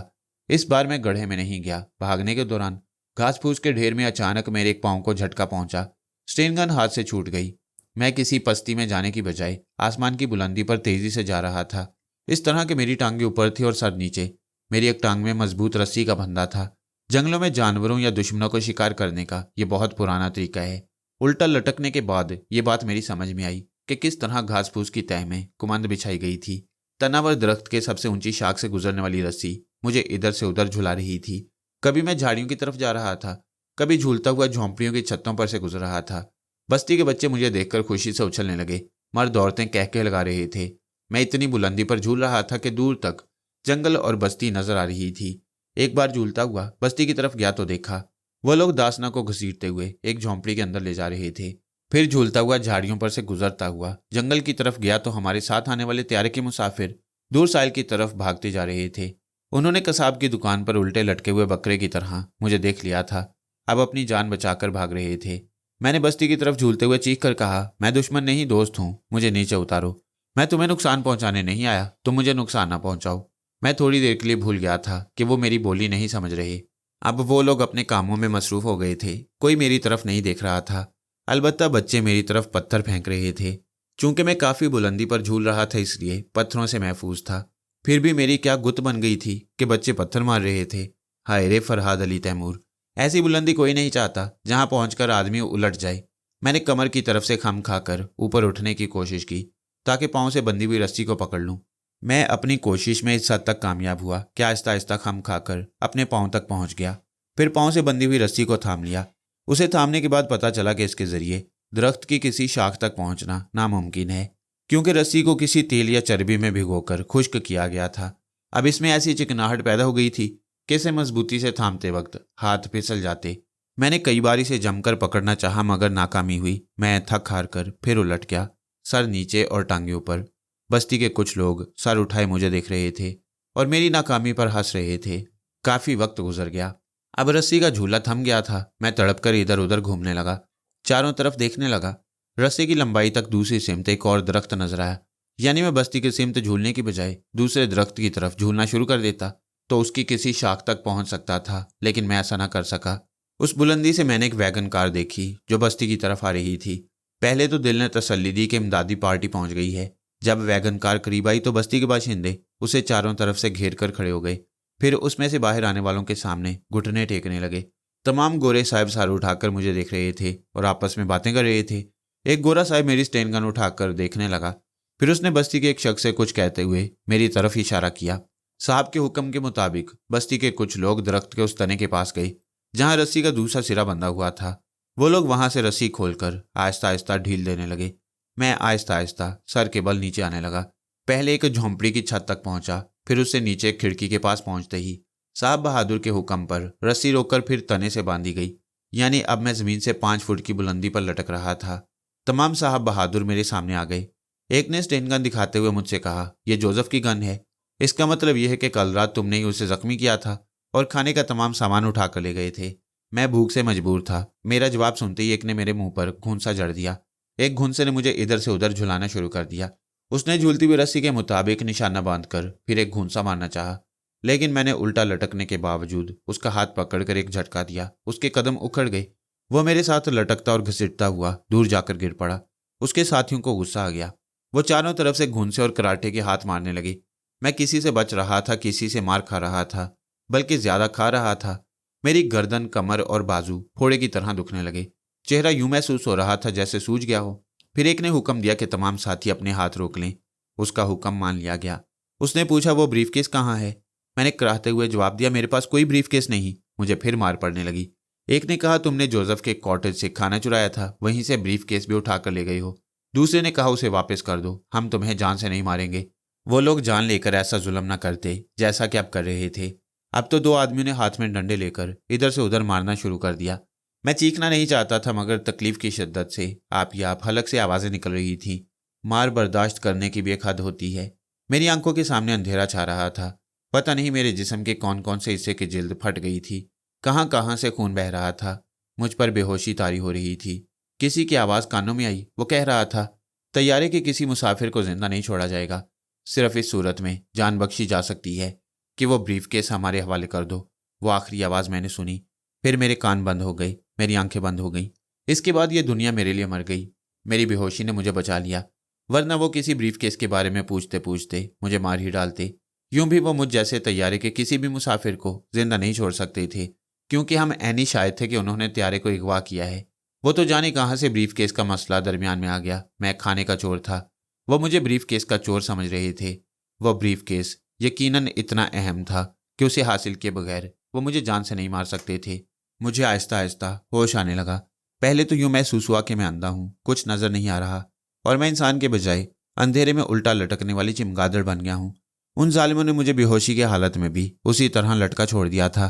इस बार मैं गड्ढे में नहीं गया। भागने के दौरान घास फूस के ढेर में अचानक मेरे एक पाँव को झटका पहुंचा। स्टेन गन हाथ से छूट गई। मैं किसी पस्ती में जाने की बजाय आसमान की बुलंदी पर तेजी से जा रहा था, इस तरह कि मेरी टांगें ऊपर थी और सर नीचे। मेरी एक टांग में मजबूत रस्सी का फंदा था। जंगलों में जानवरों या दुश्मनों को शिकार करने का यह बहुत पुराना तरीका है। उल्टा लटकने के बाद ये बात मेरी समझ में आई कि किस तरह घास फूस की तह में कुमंद बिछाई गई थी। तनावर दरख्त के सबसे ऊंची शाख से गुजरने वाली रस्सी मुझे इधर से उधर झुला रही थी। कभी मैं झाड़ियों की तरफ जा रहा था, कभी झूलता हुआ झोंपड़ियों की छतों पर से गुजर रहा था। बस्ती के बच्चे मुझे देखकर खुशी से उछलने लगे। मर्द औरतें कहके लगा रहे थे। मैं इतनी बुलंदी पर झूल रहा था कि दूर तक जंगल और बस्ती नजर आ रही थी। एक बार झूलता हुआ बस्ती की तरफ गया तो देखा वो लोग दासना को घसीटते हुए एक झोंपड़ी के अंदर ले जा रहे थे। फिर झूलता हुआ झाड़ियों पर से गुजरता हुआ जंगल की तरफ गया तो हमारे साथ आने वाले त्यारे के मुसाफिर दूर साहिल की तरफ भागते जा रहे थे। उन्होंने कसाब की दुकान पर उल्टे लटके हुए बकरे की तरह मुझे देख लिया था। अब अपनी जान बचाकर भाग रहे थे। मैंने बस्ती की तरफ झूलते हुए चीख कर कहा, मैं दुश्मन नहीं दोस्त हूँ, मुझे नीचे उतारो। मैं तुम्हें नुकसान पहुंचाने नहीं आया, तुम मुझे नुकसान ना पहुंचाओ। मैं थोड़ी देर के लिए भूल गया था कि वो मेरी बोली नहीं समझ रहे। अब वो लोग अपने कामों में मसरूफ हो गए थे, कोई मेरी तरफ नहीं देख रहा था। अलबत्ता बच्चे मेरी तरफ पत्थर फेंक रहे थे। चूंकि मैं काफी बुलंदी पर झूल रहा था इसलिए पत्थरों से महफूज था। फिर भी मेरी क्या गुत बन गई थी कि बच्चे पत्थर मार रहे थे। हाय रे फरहाद अली तैमूर, ऐसी बुलंदी कोई नहीं चाहता जहां पहुंचकर आदमी उलट जाए। मैंने कमर की तरफ से खम खाकर ऊपर उठने की कोशिश की ताकि पांव से बंधी हुई रस्सी को पकड़ लूं। मैं अपनी कोशिश में इस हद तक कामयाब हुआ कि आहिस्ता आहिस्ता खम खाकर अपने पांव तक पहुंच गया। फिर पांव से बंधी हुई रस्सी को थाम लिया। उसे थामने के बाद पता चला कि इसके जरिए दरख्त की किसी शाख तक पहुंचना नामुमकिन है, क्योंकि रस्सी को किसी तेल या चर्बी में भिगोकर खुश्क किया गया था। अब इसमें ऐसी चिकनाहट पैदा हो गई थी कि इसे मजबूती से थामते वक्त हाथ फिसल जाते। मैंने कई बार इसे जमकर पकड़ना चाहा मगर नाकामी हुई। मैं थक हार कर फिर उलट गया, सर नीचे और टांगे ऊपर। बस्ती के कुछ लोग सर उठाए मुझे देख रहे थे और मेरी नाकामी पर हंस रहे थे। काफी वक्त गुजर गया। अब रस्सी का झूला थम गया था। मैं तड़प कर इधर उधर घूमने लगा, चारों तरफ देखने लगा। रस्सी की लंबाई तक दूसरी सिमत एक और दरख्त नजर आया। यानी मैं बस्ती की सिमत झूलने की बजाय दूसरे दरख्त की तरफ झूलना शुरू कर देता तो उसकी किसी शाख तक पहुंच सकता था, लेकिन मैं ऐसा ना कर सका। उस बुलंदी से मैंने एक वैगन कार देखी जो बस्ती की तरफ आ रही थी। पहले तो दिल ने तसल्ली दी कि इमदादी पार्टी पहुंच गई है। जब वैगन कार करीब आई तो बस्ती के बाशिंदे उसे चारों तरफ से घेर कर खड़े हो गए। फिर उसमें से बाहर आने वालों के सामने घुटने टेकने लगे। तमाम गोरे साहब सर उठाकर मुझे देख रहे थे और आपस में बातें कर रहे थे। एक गोरा साहब मेरी स्टेन गन उठाकर देखने लगा। फिर उसने बस्ती के एक शख्स से कुछ कहते हुए मेरी तरफ इशारा किया। साहब के हुक्म के मुताबिक बस्ती के कुछ लोग दरख्त के उस तने के पास गए जहां रस्सी का दूसरा सिरा बंधा हुआ था। वो लोग वहां से रस्सी खोलकर आहिस्ता आहिस्ता ढील देने लगे। मैं आहिस्ता आहिस्ता सर के बल नीचे आने लगा। पहले एक झोंपड़ी की छत तक पहुंचा, फिर उससे नीचे एक खिड़की के पास पहुंचते ही साहब बहादुर के हुक्म पर रस्सी रोककर फिर तने से बांधी गई। यानी अब मैं जमीन से 5 फुट की बुलंदी पर लटक रहा था। तमाम साहब बहादुर मेरे सामने आ गए। एक ने स्टेन गन दिखाते हुए मुझसे कहा, यह जोसेफ की गन है। इसका मतलब यह है कि कल रात तुमने ही उसे जख्मी किया था और खाने का तमाम सामान उठा कर ले गए थे। मैं भूख से मजबूर था। मेरा जवाब सुनते ही एक ने मेरे मुंह पर घूंसा जड़ दिया। एक घुंसे ने मुझे इधर से उधर झुलाना शुरू कर दिया। उसने झूलती हुई रस्सी के मुताबिक निशाना बांधकर फिर एक घूंसा मारना चाहा, लेकिन मैंने उल्टा लटकने के बावजूद उसका हाथ पकड़कर एक झटका दिया। उसके कदम उखड़ गए। वो मेरे साथ लटकता और घसीटता हुआ दूर जाकर गिर पड़ा। उसके साथियों को गुस्सा आ गया। वो चारों तरफ से घूंसे और कराटे के हाथ मारने लगे। मैं किसी से बच रहा था, किसी से मार खा रहा था, बल्कि ज्यादा खा रहा था। मेरी गर्दन, कमर और बाजू फोड़े की तरह दुखने लगे। चेहरा यूं महसूस हो रहा था जैसे सूज गया हो। फिर एक ने हुक्म दिया कि तमाम साथी अपने हाथ रोक लें। उसका हुक्म मान लिया गया। उसने पूछा, वो ब्रीफकेस कहाँ है? मैंने कराहते हुए जवाब दिया, मेरे पास कोई ब्रीफकेस नहीं। मुझे फिर मार पड़ने लगी। एक ने कहा, तुमने जोसेफ के कॉटेज से खाना चुराया था, वहीं से ब्रीफकेस भी उठा कर ले गई हो। दूसरे ने कहा, उसे वापस कर दो, हम तुम्हें जान से नहीं मारेंगे। वो लोग जान लेकर ऐसा जुल्म न करते जैसा कि अब कर रहे थे। अब तो 2 आदमियों ने हाथ में डंडे लेकर इधर से उधर मारना शुरू कर दिया। मैं चीखना नहीं चाहता था मगर तकलीफ की शिद्दत से आप या आप हलक से आवाज़ें निकल रही थीं। मार बर्दाश्त करने की भी एक हद होती है। मेरी आंखों के सामने अंधेरा छा रहा था। पता नहीं मेरे जिस्म के कौन कौन से हिस्से की जिल्द फट गई थी, कहाँ कहाँ से खून बह रहा था। मुझ पर बेहोशी तारी हो रही थी। किसी की आवाज़ कानों में आई। वो कह रहा था, तैयारे के किसी मुसाफिर को जिंदा नहीं छोड़ा जाएगा। सिर्फ इस सूरत में जान बख्शी जा सकती है कि वो ब्रीफकेस हमारे हवाले कर दो। वो आखिरी आवाज़ मैंने सुनी। फिर मेरे कान बंद हो गए, मेरी आंखें बंद हो गईं। इसके बाद ये दुनिया मेरे लिए मर गई। मेरी बेहोशी ने मुझे बचा लिया, वरना वो किसी ब्रीफकेस के बारे में पूछते पूछते मुझे मार ही डालते। यूं भी वो मुझ जैसे तैयारे के किसी भी मुसाफिर को जिंदा नहीं छोड़ सकते थे, क्योंकि हम ऐनी शायद थे कि उन्होंने त्यारे को अगवा किया है। वो तो जाने कहाँ से ब्रीफकेस का मसला दरमियान में आ गया। मैं खाने का चोर था, वो मुझे ब्रीफकेस का चोर समझ रहे थे। वो ब्रीफकेस यकीनन इतना अहम था कि उसे हासिल किए बगैर वो मुझे जान से नहीं मार सकते थे। मुझे आहिस्ता आहिस्ता होश आने लगा। पहले तो यूं महसूस हुआ कि मैं अंधा हूँ, कुछ नजर नहीं आ रहा और मैं इंसान के बजाय अंधेरे में उल्टा लटकने वाली चिमगादड़ बन गया हूँ। उन जालिमों ने मुझे बेहोशी की हालत में भी उसी तरह लटका छोड़ दिया था।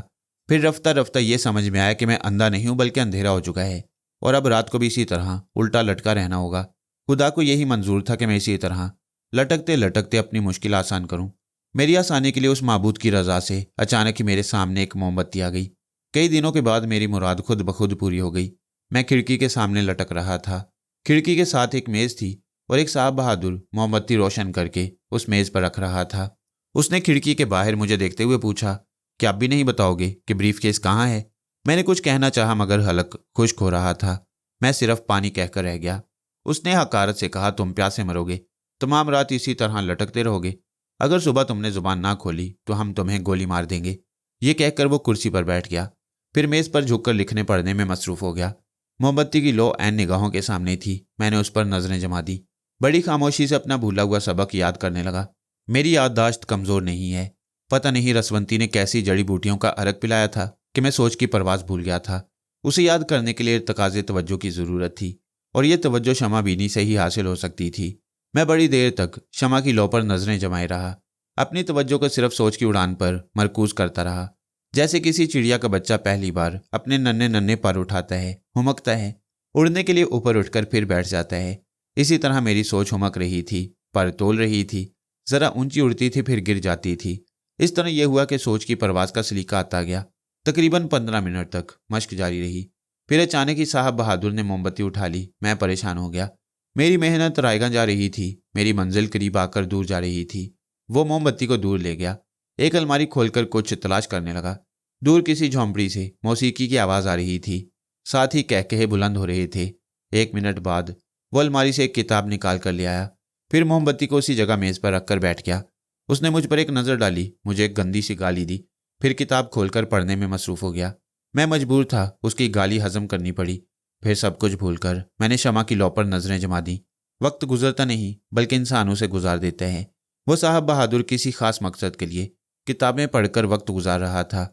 फिर रफ्ता रफ्ता ये समझ में आया कि मैं अंधा नहीं हूँ बल्कि अंधेरा हो चुका है। और अब रात को भी इसी तरह उल्टा लटका रहना होगा। खुदा को यही मंजूर था कि मैं इसी तरह लटकते लटकते अपनी मुश्किल आसान करूं। मेरी आसानी के लिए उस माबूद की रजा से अचानक ही मेरे सामने एक मोमबत्ती आ गई। कई दिनों के बाद मेरी मुराद खुद ब खुद पूरी हो गई। मैं खिड़की के सामने लटक रहा था। खिड़की के साथ एक मेज़ थी और एक साहब बहादुर मोमबत्ती रोशन करके उस मेज़ पर रख रहा था। उसने खिड़की के बाहर मुझे देखते हुए पूछा, क्या आप भी नहीं बताओगे कि ब्रीफ केस कहाँ है? मैंने कुछ कहना चाहा मगर हलक खुश्क हो रहा था। मैं सिर्फ पानी कहकर रह गया। उसने हकारत से कहा, तुम प्यासे मरोगे, तमाम रात इसी तरह लटकते रहोगे। अगर सुबह तुमने जुबान ना खोली तो हम तुम्हें गोली मार देंगे। ये कहकर वो कुर्सी पर बैठ गया। फिर मेज़ पर झुककर लिखने पढ़ने में मसरूफ हो गया। मोमबत्ती की लो ऐन निगाहों के सामने थी। मैंने उस पर नजरें जमा दी। बड़ी खामोशी से अपना भूला हुआ सबक याद करने लगा। मेरी याददाश्त कमज़ोर नहीं है। पता नहीं रसवंती ने कैसी जड़ी बूटियों का अरक पिलाया था कि मैं सोच की परवाज़ भूल गया था। उसे याद करने के लिए तकाज़े तवज्जो की ज़रूरत थी और यह तवज्जो शमा बीनी से ही हासिल हो सकती थी। मैं बड़ी देर तक शमा की लो पर नजरें जमाए रहा। अपनी तवज्जो को सिर्फ सोच की उड़ान पर मरकूज करता रहा। जैसे किसी चिड़िया का बच्चा पहली बार अपने नन्हे नन्हे पर उठाता है, हुमकता है, उड़ने के लिए ऊपर उठकर फिर बैठ जाता है। इसी तरह मेरी सोच हुमक रही थी, पर तोल रही थी, जरा ऊंची उड़ती थी फिर गिर जाती थी। इस तरह यह हुआ कि सोच की परवाज का सलीका आता गया। तकरीबन 15 मिनट तक मश्क जारी रही। फिर अचानक ही साहब बहादुर ने मोमबत्ती उठा ली। मैं परेशान हो गया। मेरी मेहनत रायगा जा रही थी। मेरी मंजिल करीब आकर दूर जा रही थी। वो मोमबत्ती को दूर ले गया। एक अलमारी खोलकर कुछ तलाश करने लगा। दूर किसी झोंपड़ी से मौसीकी की आवाज़ आ रही थी। साथ ही कहकहे बुलंद हो रहे थे। 1 मिनट बाद वो अलमारी से एक किताब निकाल कर ले आया। फिर मोमबत्ती को उसी जगह मेज़ पर रखकर बैठ गया। उसने मुझ पर एक नज़र डाली, मुझे एक गंदी सी गाली दी, फिर किताब खोलकर पढ़ने में मसरूफ़ हो गया। मैं मजबूर था, उसकी गाली हजम करनी पड़ी। फिर सब कुछ भूलकर मैंने शमा की लौ पर नज़रें जमा दी। वक्त गुजरता नहीं बल्कि इंसानों से गुजार देते हैं। वो साहब बहादुर किसी खास मकसद के लिए किताबें पढ़कर वक्त गुजार रहा था।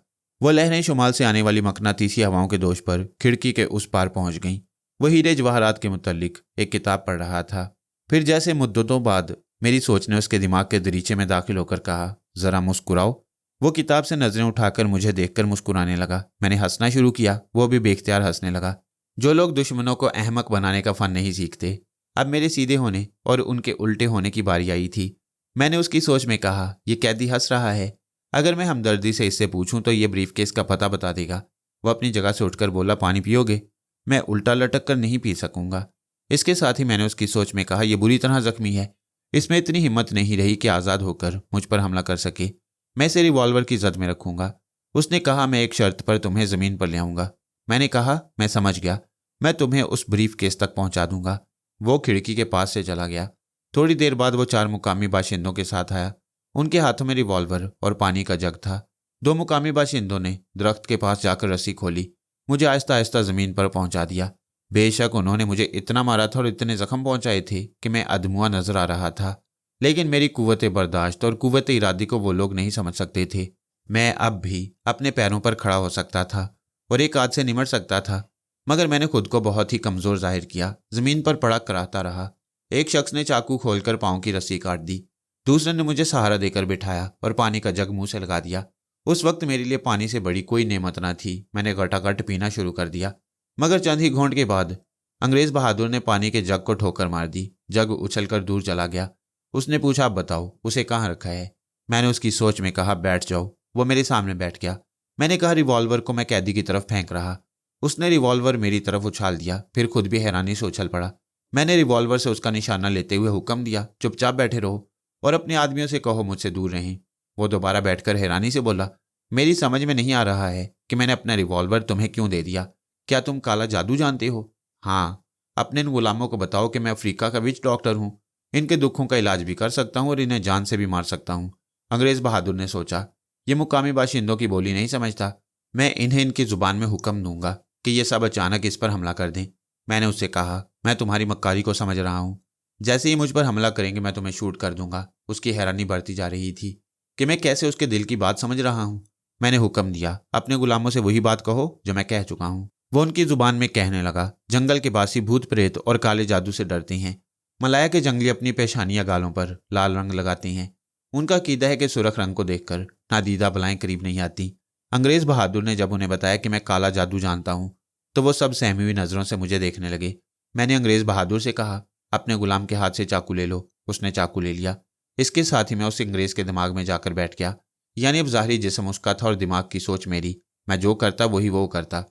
वो लहरें शुमाल से आने वाली मकनातीसी हवाओं के दोष पर खिड़की के उस पार पहुंच गईं। वो हीरे जवाहरात के मुतल्लिक एक किताब पढ़ रहा था। फिर जैसे मुद्दतों बाद मेरी सोच ने उसके दिमाग के दरीचे में दाखिल होकर कहा, ज़रा मुस्कुराओ। वो किताब से नज़रें उठाकर मुझे देखकर मुस्कुराने लगा। मैंने हंसना शुरू किया, वो भी बेख्तियार हंसने लगा। जो लोग दुश्मनों को अहमक बनाने का फ़न नहीं सीखते, अब मेरे सीधे होने और उनके उल्टे होने की बारी आई थी। मैंने उसकी सोच में कहा, यह कैदी हंस रहा है। अगर मैं हमदर्दी से इससे पूछूं तो यह ब्रीफकेस का पता बता देगा। वह अपनी जगह से उठकर बोला, पानी पियोगे? मैं उल्टा लटक कर नहीं पी सकूंगा। इसके साथ ही मैंने उसकी सोच में कहा, यह बुरी तरह जख्मी है। इसमें इतनी हिम्मत नहीं रही कि आज़ाद होकर मुझ पर हमला कर सके। मैं इसे रिवॉल्वर की जद में रखूंगा। उसने कहा, मैं एक शर्त पर तुम्हें ज़मीन पर ले आऊंगा। मैंने कहा, मैं समझ गया, मैं तुम्हें उस ब्रीफकेस तक पहुंचा दूंगा। वो खिड़की के पास से चला गया। थोड़ी देर बाद वो 4 मुकामी बाशिंदों के साथ आया। उनके हाथों में रिवॉल्वर और पानी का जग था। 2 मुकामी बाशिंदों ने दरख्त के पास जाकर रस्सी खोली, मुझे आहिस्ता आहिस्ता ज़मीन पर पहुंचा दिया। बेशक उन्होंने मुझे इतना मारा था और इतने जख्म पहुंचाए थे कि मैं अधमुआ नजर आ रहा था, लेकिन मेरी कुव्वत बर्दाश्त और कुव्वत इरादी को वो लोग नहीं समझ सकते थे। मैं अब भी अपने पैरों पर खड़ा हो सकता था और एक हाथ से निमट सकता था, मगर मैंने खुद को बहुत ही कमज़ोर जाहिर किया। ज़मीन पर पड़ा कराता रहा। एक शख्स ने चाकू खोलकर पाँव की रस्सी काट दी। दूसरे ने मुझे सहारा देकर बिठाया और पानी का जग मुंह से लगा दिया। उस वक्त मेरे लिए पानी से बड़ी कोई नेमत ना थी। मैंने गटागट पीना शुरू कर दिया, मगर चंद ही घूंट के बाद अंग्रेज़ बहादुर ने पानी के जग को ठोकर मार दी। जग उछलकर दूर चला गया। उसने पूछा, आप बताओ उसे कहाँ रखा है? मैंने उसकी सोच में कहा, बैठ जाओ। वो मेरे सामने बैठ गया। मैंने कहा, रिवॉल्वर को मैं कैदी की तरफ फेंक रहा। उसने रिवॉल्वर मेरी तरफ उछाल दिया, फिर खुद भी हैरानी से उछल पड़ा। मैंने रिवॉल्वर से उसका निशाना लेते हुए हुक्म दिया, चुपचाप बैठे रहो और अपने आदमियों से कहो मुझसे दूर रहें। वो दोबारा बैठकर हैरानी से बोला, मेरी समझ में नहीं आ रहा है कि मैंने अपना रिवॉल्वर तुम्हें क्यों दे दिया। क्या तुम काला जादू जानते हो? हाँ। अपने इन गुलामों को बताओ कि मैं अफ्रीका का विच डॉक्टर हूँ। इनके दुखों का इलाज भी कर सकता हूँ और इन्हें जान से भी मार सकता हूँ। अंग्रेज़ बहादुर ने सोचा, ये मुकामी बाशिंदों की बोली नहीं समझता। मैं इन्हें इनकी ज़ुबान में हुक्म दूंगा कि ये सब अचानक इस पर हमला कर दें। मैंने उससे कहा, मैं तुम्हारी मक्कारी को समझ रहा हूँ। जैसे ही मुझ पर हमला करेंगे मैं तुम्हें शूट कर दूंगा। उसकी हैरानी बढ़ती जा रही थी कि मैं कैसे उसके दिल की बात समझ रहा हूँ। मैंने हुक्म दिया, अपने गुलामों से वही बात कहो जो मैं कह चुका हूँ। वो उनकी जुबान में कहने लगा, जंगल के बासी भूत प्रेत और काले जादू से डरते हैं। मलाया के जंगली अपनी पेशानी या गालों पर लाल रंग लगाते हैं। उनका अकीदा है कि सुर्ख रंग को देखकर नादीदा बलाएं करीब नहीं आती। अंग्रेज़ बहादुर ने जब उन्हें बताया कि मैं काला जादू जानता हूँ तो वो सब सहमी हुई नज़रों से मुझे देखने लगे। मैंने अंग्रेज़ बहादुर से कहा, अपने गुलाम के हाथ से चाकू ले लो। उसने चाकू ले लिया। इसके साथ ही मैं उस अंग्रेज़ के दिमाग में जाकर बैठ गया। यानी अब ज़ाहिरी जिस्म उसका था और दिमाग की सोच मेरी। मैं जो करता वही वो करता।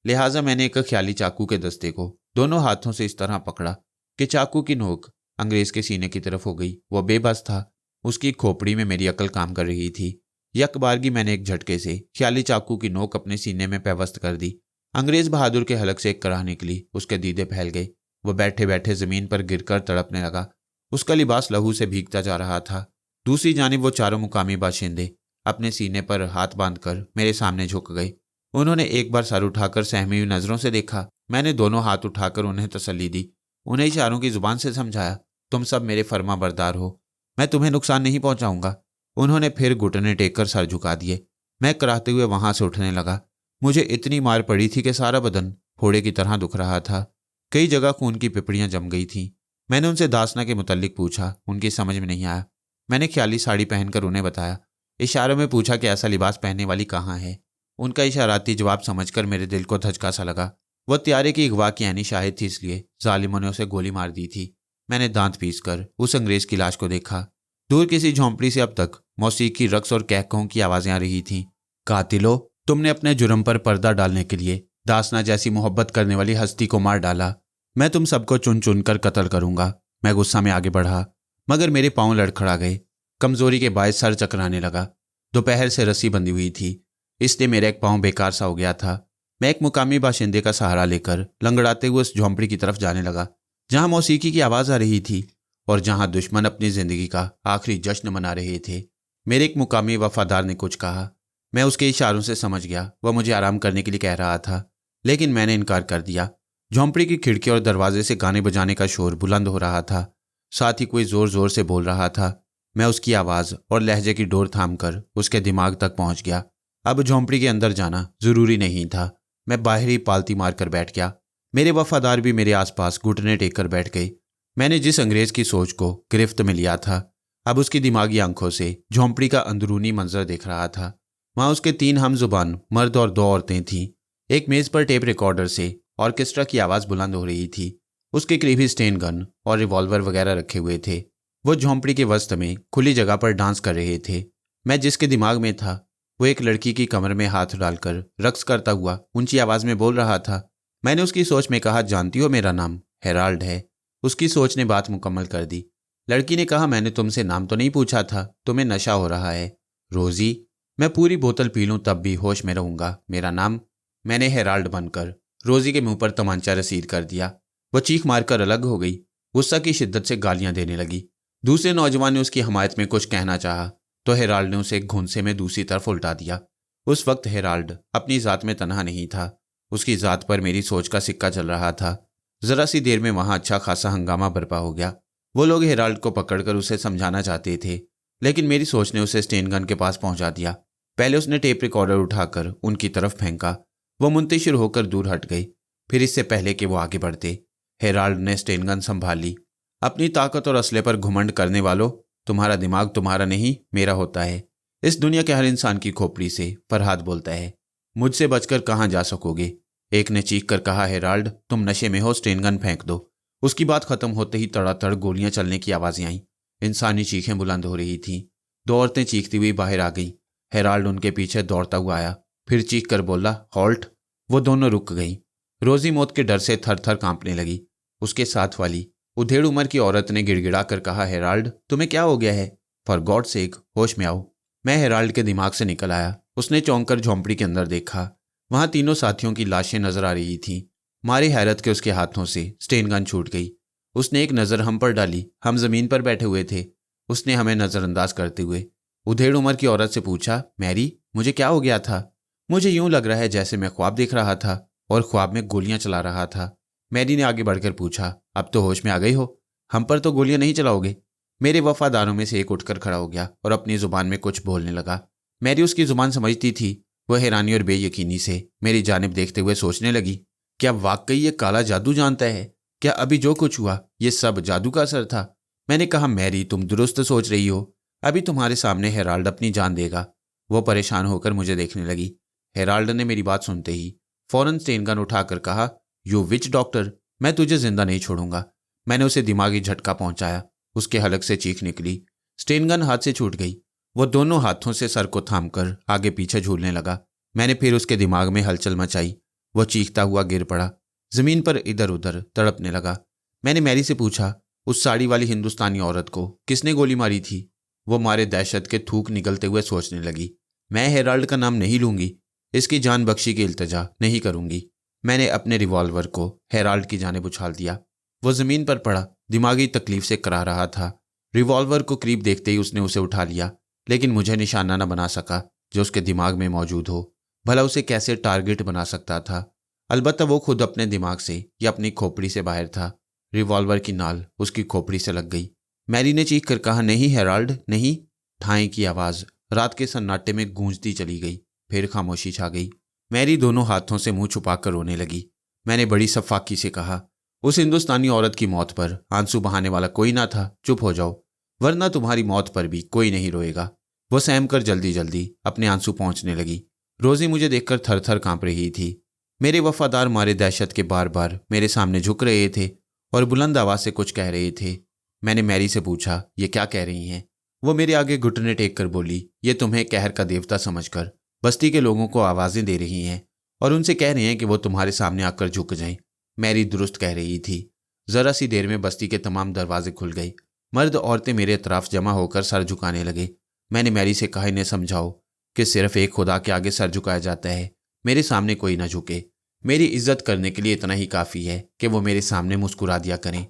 लिहाजा मैंने एक ख्याली चाकू के दस्ते को दोनों हाथों से इस तरह पकड़ा कि चाकू की नोक अंग्रेज़ के सीने की तरफ हो गई। वह बेबस था। उसकी खोपड़ी में मेरी अकल काम कर रही थी। यकबारगी मैंने एक झटके से ख्याली चाकू की नोक अपने सीने में पेवस्त कर दी। अंग्रेज़ बहादुर के हलक से एक कराह निकली। उसके दीदे फैल गए। वह बैठे बैठे ज़मीन पर गिरकर तड़पने लगा। उसका लिबास लहू से भीगता जा रहा था। दूसरी जानिब वो चारों मुकामी बाशिंदे अपने सीने पर हाथ बांधकर मेरे सामने झुक गए। उन्होंने एक बार सर उठाकर सहमी हुई नज़रों से देखा। मैंने दोनों हाथ उठाकर उन्हें तसल्ली दी। उन्हें इशारों की जुबान से समझाया, तुम सब मेरे फर्मा बरदार हो, मैं तुम्हें नुकसान नहीं पहुंचाऊंगा। उन्होंने फिर घुटने टेक कर सर झुका दिए। मैं कराहते हुए वहां से उठने लगा। मुझे इतनी मार पड़ी थी कि सारा बदन फोड़े की तरह दुख रहा था। कई जगह खून की पिपड़ियां जम गई थीं। मैंने उनसे दासना के मुतल्लिक पूछा। उनकी समझ में नहीं आया। मैंने ख्याली साड़ी पहनकर उन्हें बताया। इशारों में पूछा कि ऐसा लिबास पहनने वाली कहाँ है। उनका इशाराती जवाब समझकर मेरे दिल को धचका सा लगा। वह त्यारे की अगवा की ऐनी शाहिद थी, इसलिए जालिमों ने उसे गोली मार दी थी। मैंने दांत पीसकर उस अंग्रेज की लाश को देखा। दूर किसी झोंपड़ी से अब तक मौसीकी, रक्स और कहकों की आवाजें आ रही थीं। कातिलो, तुमने अपने जुर्म पर पर्दा डालने के लिए दासना जैसी मोहब्बत करने वाली हस्ती को मार डाला। मैं तुम सबको चुन चुन कर कत्ल करूंगा। मैं गुस्सा में आगे बढ़ा, मगर मेरे पांव लड़खड़ा गए। कमजोरी के बायस सर चकराने लगा। दोपहर से रस्सी बंधी हुई थी, इसलिए मेरा एक पांव बेकार सा हो गया था। मैं एक मुकामी बाशिंदे का सहारा लेकर लंगड़ाते हुए उस झोंपड़ी की तरफ जाने लगा, जहां मौसीकी की आवाज़ आ रही थी और जहां दुश्मन अपनी जिंदगी का आखिरी जश्न मना रहे थे। मेरे एक मुकामी वफादार ने कुछ कहा। मैं उसके इशारों से समझ गया वह मुझे आराम करने के लिए कह रहा था, लेकिन मैंने इनकार कर दिया। झोंपड़ी की खिड़की और दरवाजे से गाने बजाने का शोर बुलंद हो रहा था। साथ ही कोई जोर जोर से बोल रहा था। मैं उसकी आवाज़ और लहजे की डोर थामकर उसके दिमाग तक पहुंच गया। अब झोंपड़ी के अंदर जाना जरूरी नहीं था। मैं बाहर ही पालती मारकर बैठ गया। मेरे वफादार भी मेरे आसपास घुटने टेक कर बैठ गए। मैंने जिस अंग्रेज की सोच को गिरफ्त में लिया था, अब उसकी दिमागी आंखों से झोंपड़ी का अंदरूनी मंजर देख रहा था। वहां उसके 3 हमजुबान मर्द और 2 औरतें थीं। एक मेज पर टेप रिकॉर्डर से ऑर्केस्ट्रा की आवाज़ बुलंद हो रही थी। उसके करीब ही स्टेन गन और रिवॉल्वर वगैरह रखे हुए थे। वो झोंपड़ी के वस्त में खुली जगह पर डांस कर रहे थे। मैं जिसके दिमाग में था वो एक लड़की की कमर में हाथ डालकर रक्स करता हुआ ऊंची आवाज में बोल रहा था। मैंने उसकी सोच में कहा, जानती हो मेरा नाम हेराल्ड है। उसकी सोच ने बात मुकम्मल कर दी। लड़की ने कहा, मैंने तुमसे नाम तो नहीं पूछा था, तुम्हें नशा हो रहा है। रोजी, मैं पूरी बोतल पी लूं तब भी होश में रहूंगा। मेरा नाम। मैंने हेराल्ड बनकर रोजी के मुंह पर तमांचा रसीद कर दिया। वह चीख मारकर अलग हो गई। गुस्सा की शिद्दत से गालियां देने लगी। दूसरे नौजवान ने उसकी हमायत में कुछ कहना चाहा तो हेराल्ड ने उसे एक घुंसे में दूसरी तरफ उल्टा दिया। उस वक्त हेराल्ड अपनी ज़ात में तन्हा नहीं था। उसकी ज़ात पर मेरी सोच का सिक्का चल रहा था। जरा सी देर में वहां अच्छा खासा हंगामा बर्पा हो गया। वो लोग हेराल्ड को पकड़कर उसे समझाना चाहते थे, लेकिन मेरी सोच ने उसे स्टेन गन के पास पहुंचा दिया। पहले उसने टेप रिकॉर्डर उठाकर उनकी तरफ फेंका। वो मुंतशिर होकर दूर हट गई। फिर इससे पहले कि वो आगे बढ़ते, हेराल्ड ने स्टेन गन संभाल ली। अपनी ताकत और असले पर घुमंड करने वालों, तुम्हारा दिमाग तुम्हारा नहीं मेरा होता है। इस दुनिया के हर इंसान की खोपड़ी से फरहाद बोलता है। मुझसे बचकर कहाँ जा सकोगे? एक ने चीख कर कहा, हेराल्ड तुम नशे में हो, स्टेन गन फेंक दो। उसकी बात खत्म होते ही तड़ातड़ गोलियां चलने की आवाजें आईं। इंसानी चीखें बुलंद हो रही थीं। 2 औरतें चीखती हुई बाहर आ गईं। हेराल्ड उनके पीछे दौड़ता हुआ आया, फिर चीख कर बोला, हॉल्ट। वो दोनों रुक गईं। रोजी मौत के डर से थर थर कांपने लगी। उसके साथ वाली उधेड़ उम्र की औरत ने गिड़गिड़ा कर कहा, हेराल्ड तुम्हें क्या हो गया है? फॉर गॉड सेक होश में आओ। मैं हेराल्ड के दिमाग से निकल आया। उसने चौंक कर झोंपड़ी के अंदर देखा। वहां तीनों साथियों की लाशें नजर आ रही थीं। मारे हैरत के उसके हाथों से स्टेन गन छूट गई। उसने एक नज़र हम पर डाली। हम जमीन पर बैठे हुए थे। उसने हमें नज़रअंदाज करते हुए उधेड़ उम्र की औरत से पूछा, मैरी मुझे क्या हो गया था? मुझे यूं लग रहा है जैसे मैं ख्वाब देख रहा था और ख्वाब में गोलियां चला रहा था। मैरी ने आगे बढ़कर पूछा, अब तो होश में आ गई हो, हम पर तो गोलियां नहीं चलाओगे? मेरे वफादारों में से एक उठकर खड़ा हो गया और अपनी जुबान में कुछ बोलने लगा। मैरी उसकी जुबान समझती थी। वह हैरानी और बेयकीनी से मेरी जानिब देखते हुए सोचने लगी, क्या वाकई ये काला जादू जानता है? क्या अभी जो कुछ हुआ ये सब जादू का असर था? मैंने कहा, मैरी तुम दुरुस्त सोच रही हो, अभी तुम्हारे सामने हेराल्ड अपनी जान देगा। वो परेशान होकर मुझे देखने लगी। हेराल्ड ने मेरी बात सुनते ही फौरन स्टेन गन उठाकर कहा, यू विच डॉक्टर, मैं तुझे जिंदा नहीं छोड़ूंगा। मैंने उसे दिमागी झटका पहुंचाया। उसके हलक से चीख निकली। स्टेन गन हाथ से छूट गई। वो दोनों हाथों से सर को थामकर आगे पीछे झूलने लगा। मैंने फिर उसके दिमाग में हलचल मचाई। वो चीखता हुआ गिर पड़ा, जमीन पर इधर उधर तड़पने लगा। मैंने मैरी से पूछा, उस साड़ी वाली हिंदुस्तानी औरत को किसने गोली मारी थी? वो मारे दहशत के थूक निकलते हुए सोचने लगी। मैं हेराल्ड का नाम नहीं लूंगी, इसकी जान बख्शी की इल्तिजा नहीं करूंगी। मैंने अपने रिवॉल्वर को हेराल्ड की जानिब उछाल दिया। वो जमीन पर पड़ा, दिमागी तकलीफ से करा रहा था। रिवॉल्वर को करीब देखते ही उसने उसे उठा लिया, लेकिन मुझे निशाना न बना सका जो उसके दिमाग में मौजूद हो। भला उसे कैसे टारगेट बना सकता था? अलबत्ता वो खुद अपने दिमाग से या अपनी खोपड़ी से बाहर था। रिवॉल्वर की नाल उसकी खोपड़ी से लग गई। मैरी ने चीख कर कहा, नहीं हेराल्ड नहीं। ठाई की आवाज़ रात के सन्नाटे में गूंजती चली गई। फिर खामोशी छा गई। मैरी दोनों हाथों से मुंह छुपाकर रोने लगी। मैंने बड़ी सफाकी से कहा, उस हिंदुस्तानी औरत की मौत पर आंसू बहाने वाला कोई ना था। चुप हो जाओ, वरना तुम्हारी मौत पर भी कोई नहीं रोएगा। वो सहम कर जल्दी जल्दी अपने आंसू पहुंचने लगी। रोजी मुझे देखकर थर थर कांप रही थी। मेरे वफादार मारे दहशत के बार बार मेरे सामने झुक रहे थे और बुलंद आवाज से कुछ कह रहे थे। मैंने मैरी से पूछा, ये क्या कह रही हैं? वो मेरे आगे घुटने टेक कर बोली, ये तुम्हें कहर का देवता समझकर बस्ती के लोगों को आवाजें दे रही हैं और उनसे कह रही हैं कि वो तुम्हारे सामने आकर झुक जाएं। मैरी दुरुस्त कह रही थी। जरा सी देर में बस्ती के तमाम दरवाजे खुल गए। मर्द औरतें मेरे तरफ जमा होकर सर झुकाने लगे। मैंने मैरी से कहा, इन्हें समझाओ कि सिर्फ एक खुदा के आगे सर झुकाया जाता है, मेरे सामने कोई ना झुके। मेरी इज्जत करने के लिए इतना ही काफ़ी है कि वो मेरे सामने मुस्कुरा दिया करें।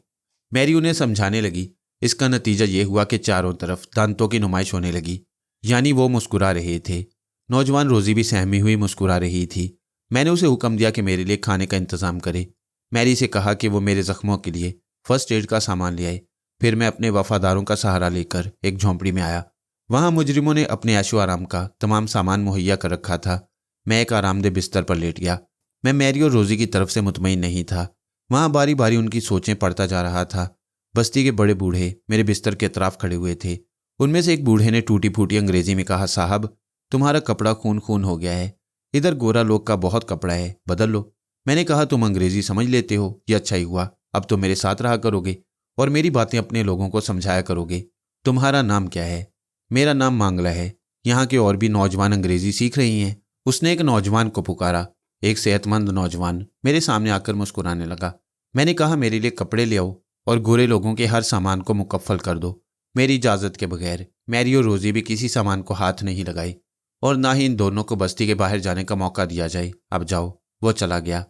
मैरी उन्हें समझाने लगी। इसका नतीजा ये हुआ कि चारों तरफ दांतों की नुमाइश होने लगी, यानी वो मुस्कुरा रहे थे। नौजवान रोजी भी सहमी हुई मुस्कुरा रही थी। मैंने उसे हुक्म दिया कि मेरे लिए खाने का इंतजाम करे। मैरी से कहा कि वो मेरे जख्मों के लिए फर्स्ट एड का सामान ले आए। फिर मैं अपने वफादारों का सहारा लेकर एक झोंपड़ी में आया। वहाँ मुजरिमों ने अपने ऐशो आराम का तमाम सामान मुहैया कर रखा था। मैं एक आरामदेह बिस्तर पर लेट गया। मैं मैरी और रोजी की तरफ से मुतमईन नहीं था। वहाँ बारी बारी उनकी सोचें पढ़ता जा रहा था। बस्ती के बड़े बूढ़े मेरे बिस्तर के अतराफ खड़े हुए थे। उनमें से एक बूढ़े ने टूटी फूटी अंग्रेजी में कहा, साहब तुम्हारा कपड़ा खून खून हो गया है। इधर गोरा लोग का बहुत कपड़ा है, बदल लो। मैंने कहा, तुम अंग्रेजी समझ लेते हो, ये अच्छा ही हुआ। अब तो मेरे साथ रहा करोगे और मेरी बातें अपने लोगों को समझाया करोगे। तुम्हारा नाम क्या है? मेरा नाम मांगला है। यहाँ के और भी नौजवान अंग्रेजी सीख रही हैं। उसने एक नौजवान को पुकारा। एक सेहतमंद नौजवान मेरे सामने आकर मुस्कुराने लगा। मैंने कहा, मेरे लिए कपड़े ले आओ और गोरे लोगों के हर सामान को मुकफ्फल कर दो। मेरी इजाज़त के बगैर मैरी और रोजी भी किसी सामान को हाथ नहीं लगाई और ना ही इन दोनों को बस्ती के बाहर जाने का मौका दिया जाए। अब जाओ। वो चला गया।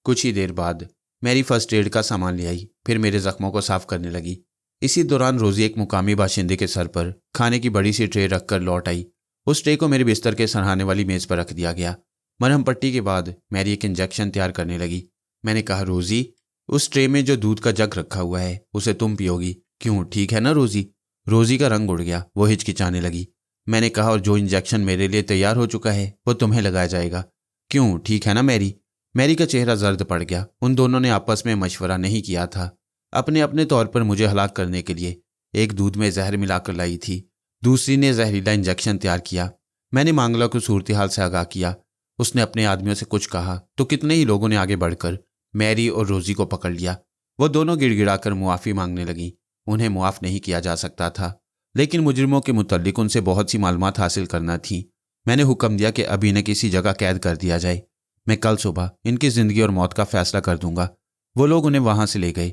कुछ ही देर बाद मैरी फर्स्ट एड का सामान ले आई, फिर मेरे जख्मों को साफ करने लगी। इसी दौरान रोजी एक मुकामी बाशिंदे के सर पर खाने की बड़ी सी ट्रे रखकर लौट आई। उस ट्रे को मेरे बिस्तर के सराहने वाली मेज़ पर रख दिया गया। मरहम पट्टी के बाद मैरी एक इंजेक्शन तैयार करने लगी। मैंने कहा, रोजी उस ट्रे में जो दूध का जग रखा हुआ है उसे तुम पियोगी, क्यों? ठीक है ना रोजी? रोजी का रंग उड़ गया। वो हिचकिचाने लगी। मैंने कहा, और जो इंजेक्शन मेरे लिए तैयार हो चुका है वो तुम्हें लगाया जाएगा, क्यों? ठीक है ना मैरी? मैरी का चेहरा जर्द पड़ गया। उन दोनों ने आपस में मशवरा नहीं किया था। अपने अपने तौर पर मुझे हलाक करने के लिए एक दूध में जहर मिलाकर लाई थी, दूसरी ने जहरीला इंजेक्शन तैयार किया। मैंने मांगला को सूरत हाल से आगाह किया। उसने अपने आदमियों से कुछ कहा तो कितने ही लोगों ने आगे बढ़कर मैरी और रोजी को पकड़ लिया। वो दोनों गिड़गिड़ाकर मुआफ़ी मांगने लगी। उन्हें मुआफ़ नहीं किया जा सकता था, लेकिन मुजरिमों के मुतल्लिक उनसे बहुत सी मालूमात हासिल करना थी। मैंने हुक्म दिया कि अब इन्हें किसी जगह कैद कर दिया जाए। मैं कल सुबह इनकी ज़िंदगी और मौत का फैसला कर दूंगा। वो लोग उन्हें वहाँ से ले गए।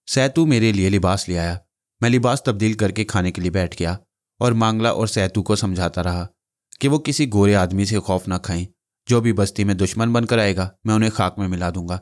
सैतू मेरे लिए लिबास ले आया। मैं लिबास तब्दील करके खाने के लिए बैठ गया और मांगला और सैतू को समझाता रहा कि वो किसी गोरे आदमी से खौफ ना खाएं। जो भी बस्ती में दुश्मन बनकर आएगा मैं उन्हें खाक में मिला दूंगा।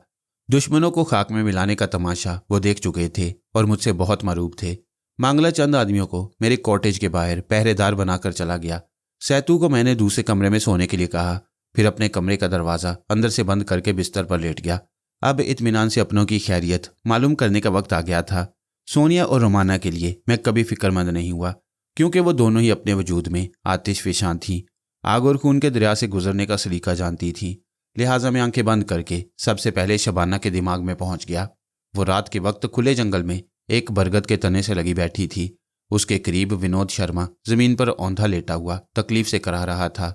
दुश्मनों को खाक में मिलाने का तमाशा वो देख चुके थे और मुझसे बहुत मरूब थे। मांगला चंद आदमियों को मेरे कॉटेज के बाहर पहरेदार बनाकर चला गया। सैतू को मैंने दूसरे कमरे में सोने के लिए कहा, फिर अपने कमरे का दरवाज़ा अंदर से बंद करके बिस्तर पर लेट गया। अब इत्मीनान से अपनों की खैरियत मालूम करने का वक्त आ गया था। सोनिया और रोमाना के लिए मैं कभी फिक्रमंद नहीं हुआ, क्योंकि वो दोनों ही अपने वजूद में आतिश फिशां थीं। आग और खून के दरिया से गुजरने का सलीका जानती थीं। लिहाजा मैं आंखें बंद करके सबसे पहले शबाना के दिमाग में पहुंच गया। वो रात के वक्त खुले जंगल में एक बरगद के तने से लगी बैठी थी। उसके करीब विनोद शर्मा जमीन पर औंधा लेटा हुआ तकलीफ से करा रहा था।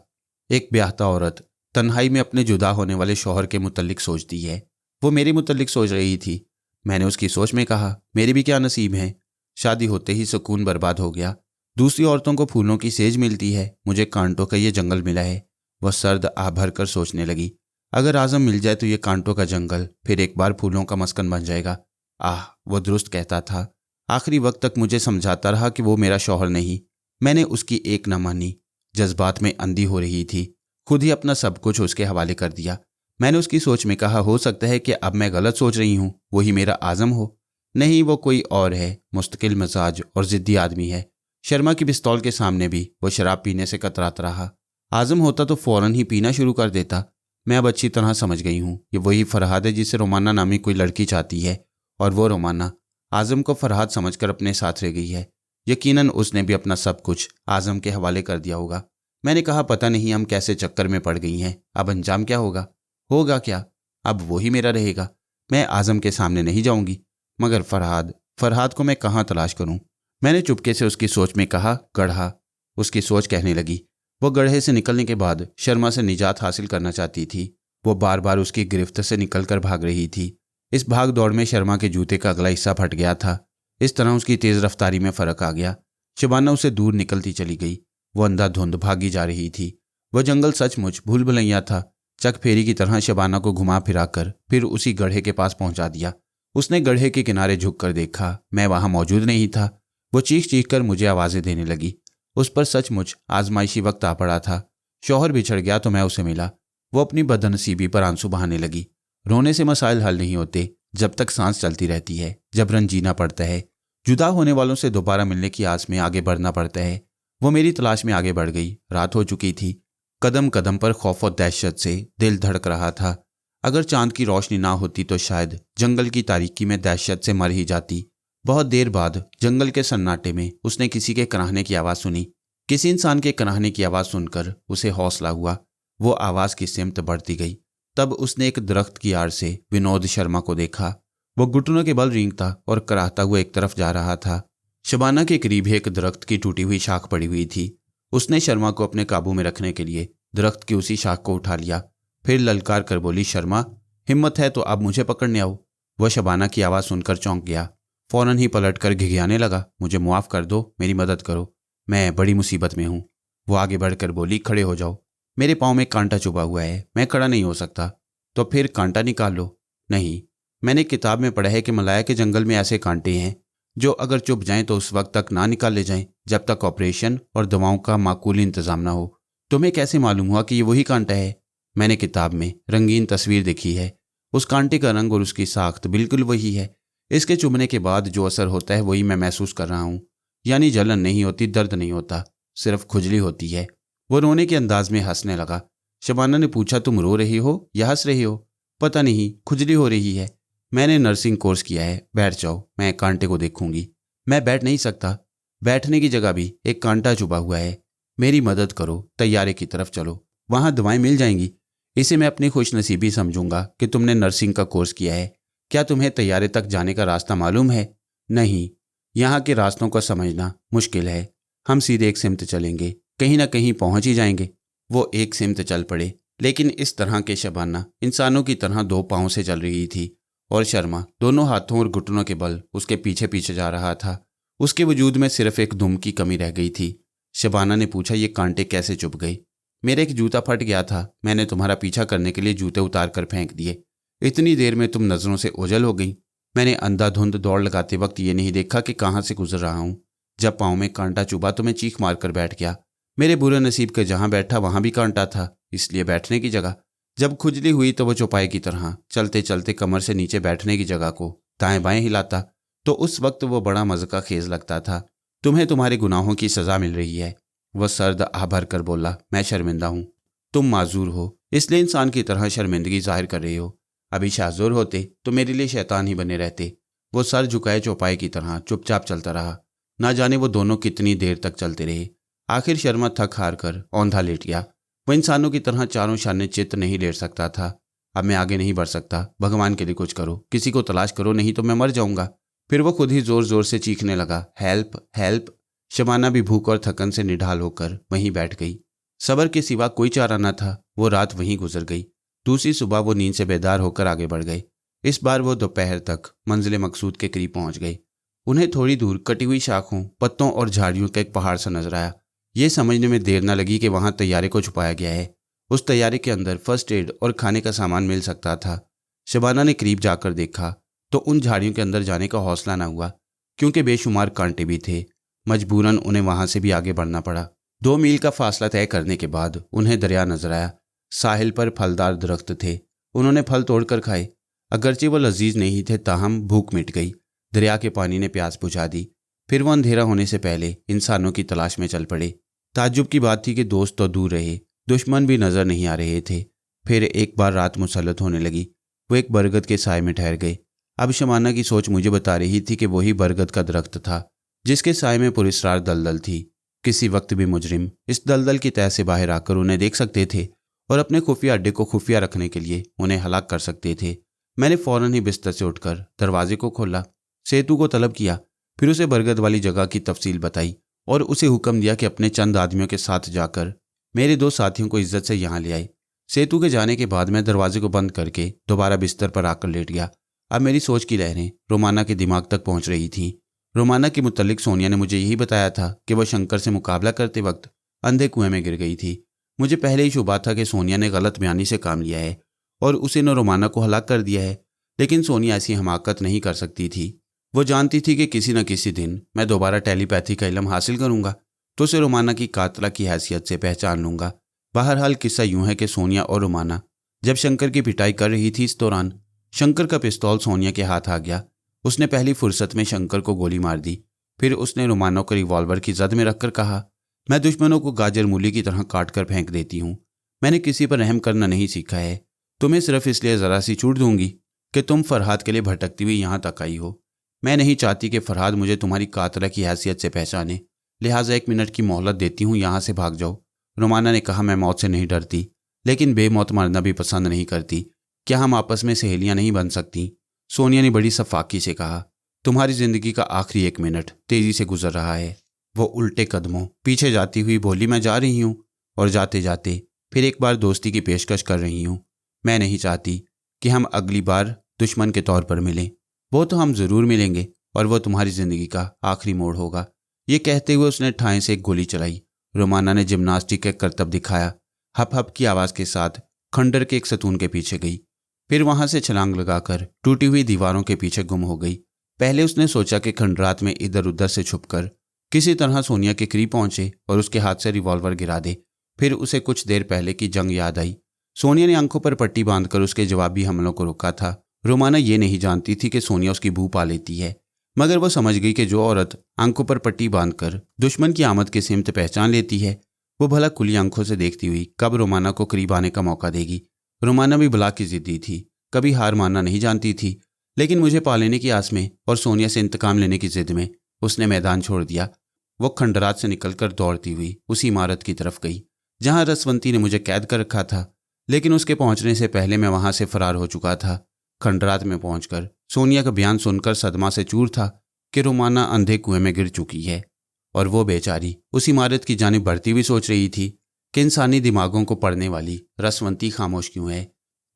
एक ब्याहता औरत तन्हाई में अपने जुदा होने वाले शौहर के मुतल्लिक सोचती है। वो मेरे मुतल्लिक सोच रही थी। मैंने उसकी सोच में कहा, मेरी भी क्या नसीब है। शादी होते ही सुकून बर्बाद हो गया। दूसरी औरतों को फूलों की सेज मिलती है, मुझे कांटों का ये जंगल मिला है। वह सर्द आह भर कर सोचने लगी, अगर आजम मिल जाए तो ये कांटों का जंगल फिर एक बार फूलों का मस्कन बन जाएगा। आह, वो दुरुस्त कहता था। आखिरी वक्त तक मुझे समझाता रहा कि वो मेरा शौहर नहीं। मैंने उसकी एक न मानी। जज्बात में अंधी हो रही थी। खुद ही अपना सब कुछ उसके हवाले कर दिया। मैंने उसकी सोच में कहा, हो सकता है कि अब मैं गलत सोच रही हूँ, वही मेरा आजम हो। नहीं, वो कोई और है, मुस्तकिल मिजाज और जिद्दी आदमी है। शर्मा की पिस्तौल के सामने भी वो शराब पीने से कतराता रहा। आजम होता तो फौरन ही पीना शुरू कर देता। मैं अब अच्छी तरह समझ गई हूँ, ये वही फरहाद है जिसे रोमाना नामी कोई लड़की चाहती है, और वो रोमाना आजम को फरहाद समझकर अपने साथ रह गई है। यकीनन उसने भी अपना सब कुछ आजम के हवाले कर दिया होगा। मैंने कहा, पता नहीं हम कैसे चक्कर में पड़ गई हैं। अब अंजाम क्या होगा? होगा क्या? अब वो ही मेरा रहेगा। मैं आजम के सामने नहीं जाऊंगी। मगर फरहाद को मैं कहाँ तलाश करूं? मैंने चुपके से उसकी सोच में कहा, गढ़ा। उसकी सोच कहने लगी। वो गढ़े से निकलने के बाद शर्मा से निजात हासिल करना चाहती थी। वो बार बार उसकी गिरफ्त से निकलकर भाग रही थी। इस भाग दौड़ में शर्मा के जूते का अगला हिस्सा फट गया था। इस तरह उसकी तेज रफ्तारी में फर्क आ गया। शबाना उसे दूर निकलती चली गई। वो अंधाधुंध भागी जा रही थी। वह जंगल सचमुच भूल भुलैया था। चक फेरी की तरह शबाना को घुमा फिरा कर फिर उसी गड्ढे के पास पहुंचा दिया। उसने गड्ढे के किनारे झुक कर देखा, मैं वहां मौजूद नहीं था। वो चीख चीख कर मुझे आवाजें देने लगी। उस पर सचमुच आजमाइशी वक्त आ पड़ा था। शौहर बिछड़ गया तो मैं उसे मिला। वो अपनी बदनसीबी पर आंसू बहाने लगी। रोने से मसाइल हल नहीं होते, जब तक सांस चलती रहती है, जबरन जीना पड़ता है। जुदा होने वालों से दोबारा मिलने की आस में आगे बढ़ना पड़ता है। वो मेरी तलाश में आगे बढ़ गई। रात हो चुकी थी। कदम कदम पर खौफ और दहशत से दिल धड़क रहा था। अगर चांद की रोशनी ना होती तो शायद जंगल की तारीकी में दहशत से मर ही जाती। बहुत देर बाद जंगल के सन्नाटे में उसने किसी के कराहने की आवाज़ सुनी। किसी इंसान के कराहने की आवाज़ सुनकर उसे हौसला हुआ। वो आवाज़ की सिमत बढ़ती गई। तब उसने एक दरख्त की आड़ से विनोद शर्मा को देखा। वो घुटनों के बल रेंगता और कराहता हुआ एक तरफ जा रहा था। शबाना के करीब एक दरख्त की टूटी हुई शाख पड़ी हुई थी। उसने शर्मा को अपने काबू में रखने के लिए दरख्त की उसी शाख को उठा लिया। फिर ललकार कर बोली, शर्मा, हिम्मत है तो अब मुझे पकड़ने आओ। वह शबाना की आवाज़ सुनकर चौंक गया। फौरन ही पलट कर घिघियाने लगा, मुझे मुआफ़ कर दो, मेरी मदद करो, मैं बड़ी मुसीबत में हूँ। वो आगे बढ़कर बोली, खड़े हो जाओ, मेरे पाँव में कांटा चुभा हुआ है, मैं खड़ा नहीं हो सकता। तो फिर कांटा निकाल लो। नहीं, मैंने किताब में पढ़ा है कि मलाया के जंगल में ऐसे कांटे हैं जो अगर चुभ जाएं तो उस वक्त तक ना निकाले जाएं जब तक ऑपरेशन और दवाओं का माकूल इंतजाम ना हो। तुम्हें कैसे मालूम हुआ कि ये वही कांटा है? मैंने किताब में रंगीन तस्वीर देखी है। उस कांटे का रंग और उसकी साख्त बिल्कुल वही है। इसके चुभने के बाद जो असर होता है वही मैं महसूस कर रहा हूँ। यानी जलन नहीं होती, दर्द नहीं होता, सिर्फ खुजली होती है। वो रोने के अंदाज में हंसने लगा। शबाना ने पूछा, तुम रो रही हो या हंस रही हो? पता नहीं, खुजली हो रही है। मैंने नर्सिंग कोर्स किया है, बैठ जाओ, मैं कांटे को देखूंगी। मैं बैठ नहीं सकता। बैठने की जगह भी एक कांटा चुभा हुआ है। मेरी मदद करो, तैयारे की तरफ चलो, वहां दवाएं मिल जाएंगी। इसे मैं अपनी खुशनसीबी समझूंगा कि तुमने नर्सिंग का कोर्स किया है। क्या तुम्हें तैयारे तक जाने का रास्ता मालूम है? नहीं, यहाँ के रास्तों को समझना मुश्किल है। हम सीधे एक सिमत चलेंगे, कहीं ना कहीं पहुंच ही जाएंगे। वो एक सिमत चल पड़े, लेकिन इस तरह के शबाना इंसानों की तरह दो पाँव से चल रही थी और शर्मा दोनों हाथों और घुटनों के बल उसके पीछे पीछे जा रहा था। उसके वजूद में सिर्फ एक दुम की कमी रह गई थी। शबाना ने पूछा, ये कांटे कैसे चुभ गई? मेरा एक जूता फट गया था, मैंने तुम्हारा पीछा करने के लिए जूते उतार कर फेंक दिए। इतनी देर में तुम नजरों से ओझल हो गई। मैंने अंधाधुंध दौड़ लगाते वक्त ये नहीं देखा कि कहाँ से गुजर रहा हूँ। जब पाँव में कांटा चुभा तो मैं चीख मार कर बैठ गया। मेरे बुरे नसीब के जहाँ बैठा वहाँ भी कांटा था, इसलिए बैठने की जगह। जब खुजली हुई तो वो चौपाई की तरह चलते चलते कमर से नीचे बैठने की जगह को दाएं बाएं हिलाता, तो उस वक्त वो बड़ा मज़े का खेज लगता था। तुम्हें तुम्हारे गुनाहों की सज़ा मिल रही है। वह सर्द आह भर कर बोला, मैं शर्मिंदा हूँ। तुम माजूर हो, इसलिए इंसान की तरह शर्मिंदगी जाहिर कर रही हो। अभी शाजूर होते तो मेरे लिए शैतान ही बने रहते। वो सर झुकाए चौपाई की तरह चुपचाप चलता रहा। ना जाने वो दोनों कितनी देर तक चलते रहे। आखिर शर्मा थक हार कर औंधा लेट गया। वह इंसानों की तरह चारों शाने चित्त नहीं लेट सकता था। अब मैं आगे नहीं बढ़ सकता, भगवान के लिए कुछ करो, किसी को तलाश करो, नहीं तो मैं मर जाऊंगा। फिर वो खुद ही जोर जोर से चीखने लगा, हेल्प हेल्प। शबाना भी भूख और थकन से निढाल होकर वहीं बैठ गई। सब्र के सिवा कोई चारा न था। वो रात वहीं गुजर गई। दूसरी सुबह वो नींद से बेदार होकर आगे बढ़ गए। इस बार वो दोपहर तक मंजिल मकसूद के करीब पहुंच गए। उन्हें थोड़ी दूर कटी हुई शाखों, पत्तों और झाड़ियों का एक पहाड़ सा नजर आया। ये समझने में देर न लगी कि वहां तैयारे को छुपाया गया है। उस तैयारे के अंदर फर्स्ट एड और खाने का सामान मिल सकता था। शबाना ने करीब जाकर देखा तो उन झाड़ियों के अंदर जाने का हौसला न हुआ, क्योंकि बेशुमार कांटे भी थे। मजबूरन उन्हें वहां से भी आगे बढ़ना पड़ा। 2 मील का फासला तय करने के बाद उन्हें दरिया नजर आया। साहिल पर फलदार दरख्त थे। उन्होंने फल तोड़कर खाए। अगरचे वो लजीज नहीं थे, ताहम भूख मिट गई। दरिया के पानी ने प्यास बुझा दी। फिर वो अंधेरा होने से पहले इंसानों की तलाश में चल पड़े। ताज्जुब की बात थी कि दोस्त तो दूर रहे, दुश्मन भी नजर नहीं आ रहे थे। फिर एक बार रात मुसल्लत होने लगी। वो एक बरगद के साए में ठहर गए। अब शमाना की सोच मुझे बता रही थी कि वही बरगद का दरख्त था जिसके साए में पुरस्रार दलदल थी। किसी वक्त भी मुजरिम इस दलदल की तह से बाहर आकर उन्हें देख सकते थे और अपने खुफिया अड्डे को खुफिया रखने के लिए उन्हें हलाक कर सकते थे। मैंने फौरन ही बिस्तर से उठकर दरवाजे को खोला, सेतु को तलब किया, फिर उसे बरगद वाली जगह की तफसील बताई और उसे हुक्म दिया कि अपने चंद आदमियों के साथ जाकर मेरे 2 साथियों को इज्जत से यहाँ ले आए। सेतु के जाने के बाद मैं दरवाजे को बंद करके दोबारा बिस्तर पर आकर लेट गया। अब मेरी सोच की लहरें रोमाना के दिमाग तक पहुंच रही थीं। रोमाना के मुतल्लिक सोनिया ने मुझे यही बताया था कि वह शंकर से मुकाबला करते वक्त अंधे कुएं में गिर गई थी। मुझे पहले ही शुबा था कि सोनिया ने गलत बयानी से काम लिया है और उसे न रोमाना को हलाक कर दिया है, लेकिन सोनिया ऐसी हमाकत नहीं कर सकती थी। वो जानती थी कि किसी न किसी दिन मैं दोबारा टेलीपैथी का इल्म हासिल करूंगा तो उसे रोमाना की कातला की हैसियत से पहचान लूंगा। बहरहाल किस्सा यूं है कि सोनिया और रोमाना जब शंकर की पिटाई कर रही थी, इस दौरान शंकर का पिस्तौल सोनिया के हाथ आ गया। उसने पहली फुर्सत में शंकर को गोली मार दी। फिर उसने रोमाना को रिवॉल्वर की जद में रखकर कहा, मैं दुश्मनों को गाजर मूली की तरह काट कर फेंक देती हूँ। मैंने किसी पर रहम करना नहीं सीखा है। तुम्हें सिर्फ इसलिए ज़रा सी छूट दूंगी कि तुम फरहाद के लिए भटकती हुई यहाँ तक आई हो। मैं नहीं चाहती कि फरहाद मुझे तुम्हारी कातला की हैसियत से पहचाने, लिहाजा 1 मिनट की मोहलत देती हूँ, यहाँ से भाग जाओ। रोमाना ने कहा, मैं मौत से नहीं डरती, लेकिन बेमौत मरना भी पसंद नहीं करती। क्या हम आपस में सहेलियां नहीं बन सकती? सोनिया ने बड़ी सफाकी से कहा, तुम्हारी जिंदगी का आखिरी 1 मिनट तेजी से गुजर रहा है। वो उल्टे कदमों पीछे जाती हुई बोली, मैं जा रही हूँ, और जाते जाते फिर एक बार दोस्ती की पेशकश कर रही हूँ। मैं नहीं चाहती कि हम अगली बार दुश्मन के तौर पर मिलें। वो तो हम ज़रूर मिलेंगे और वो तुम्हारी ज़िंदगी का आखिरी मोड़ होगा। ये कहते हुए उसने ठाएं से एक गोली चलाई। रोमाना ने जिम्नास्टिक का करतब दिखाया। हप हप की आवाज़ के साथ खंडर के एक सतून के पीछे गई, फिर वहां से छलांग लगाकर टूटी हुई दीवारों के पीछे गुम हो गई। पहले उसने सोचा कि खंडरात में इधर उधर से छुपकर किसी तरह सोनिया के करीब पहुंचे और उसके हाथ से रिवॉल्वर गिरा दे। फिर उसे कुछ देर पहले की जंग याद आई। सोनिया ने आंखों पर पट्टी बांधकर उसके जवाबी हमलों को रोका था। रोमाना ये नहीं जानती थी कि सोनिया उसकी बू पा लेती है, मगर वो समझ गई कि जो औरत आंखों पर पट्टी बांधकर दुश्मन की आमद की सिमत पहचान लेती है, वो भला खुली आंखों से देखती हुई कब रोमाना को करीब आने का मौका देगी। रोमाना भी भला की जिद्दी थी, कभी हार मानना नहीं जानती थी, लेकिन मुझे पा लेने की आस में और सोनिया से इंतकाम लेने की जिद में उसने मैदान छोड़ दिया। वो खंडरात से निकलकर दौड़ती हुई उसी इमारत की तरफ गई जहां रसवंती ने मुझे कैद कर रखा था, लेकिन उसके पहुंचने से पहले मैं वहां से फरार हो चुका था। खंडरात में पहुंचकर सोनिया का बयान सुनकर सदमा से चूर था कि रोमाना अंधे कुएं में गिर चुकी है और वो बेचारी उस इमारत की जानिब बढ़ती हुई सोच रही थी कि इंसानी दिमागों को पढ़ने वाली रसवंती खामोश क्यों है,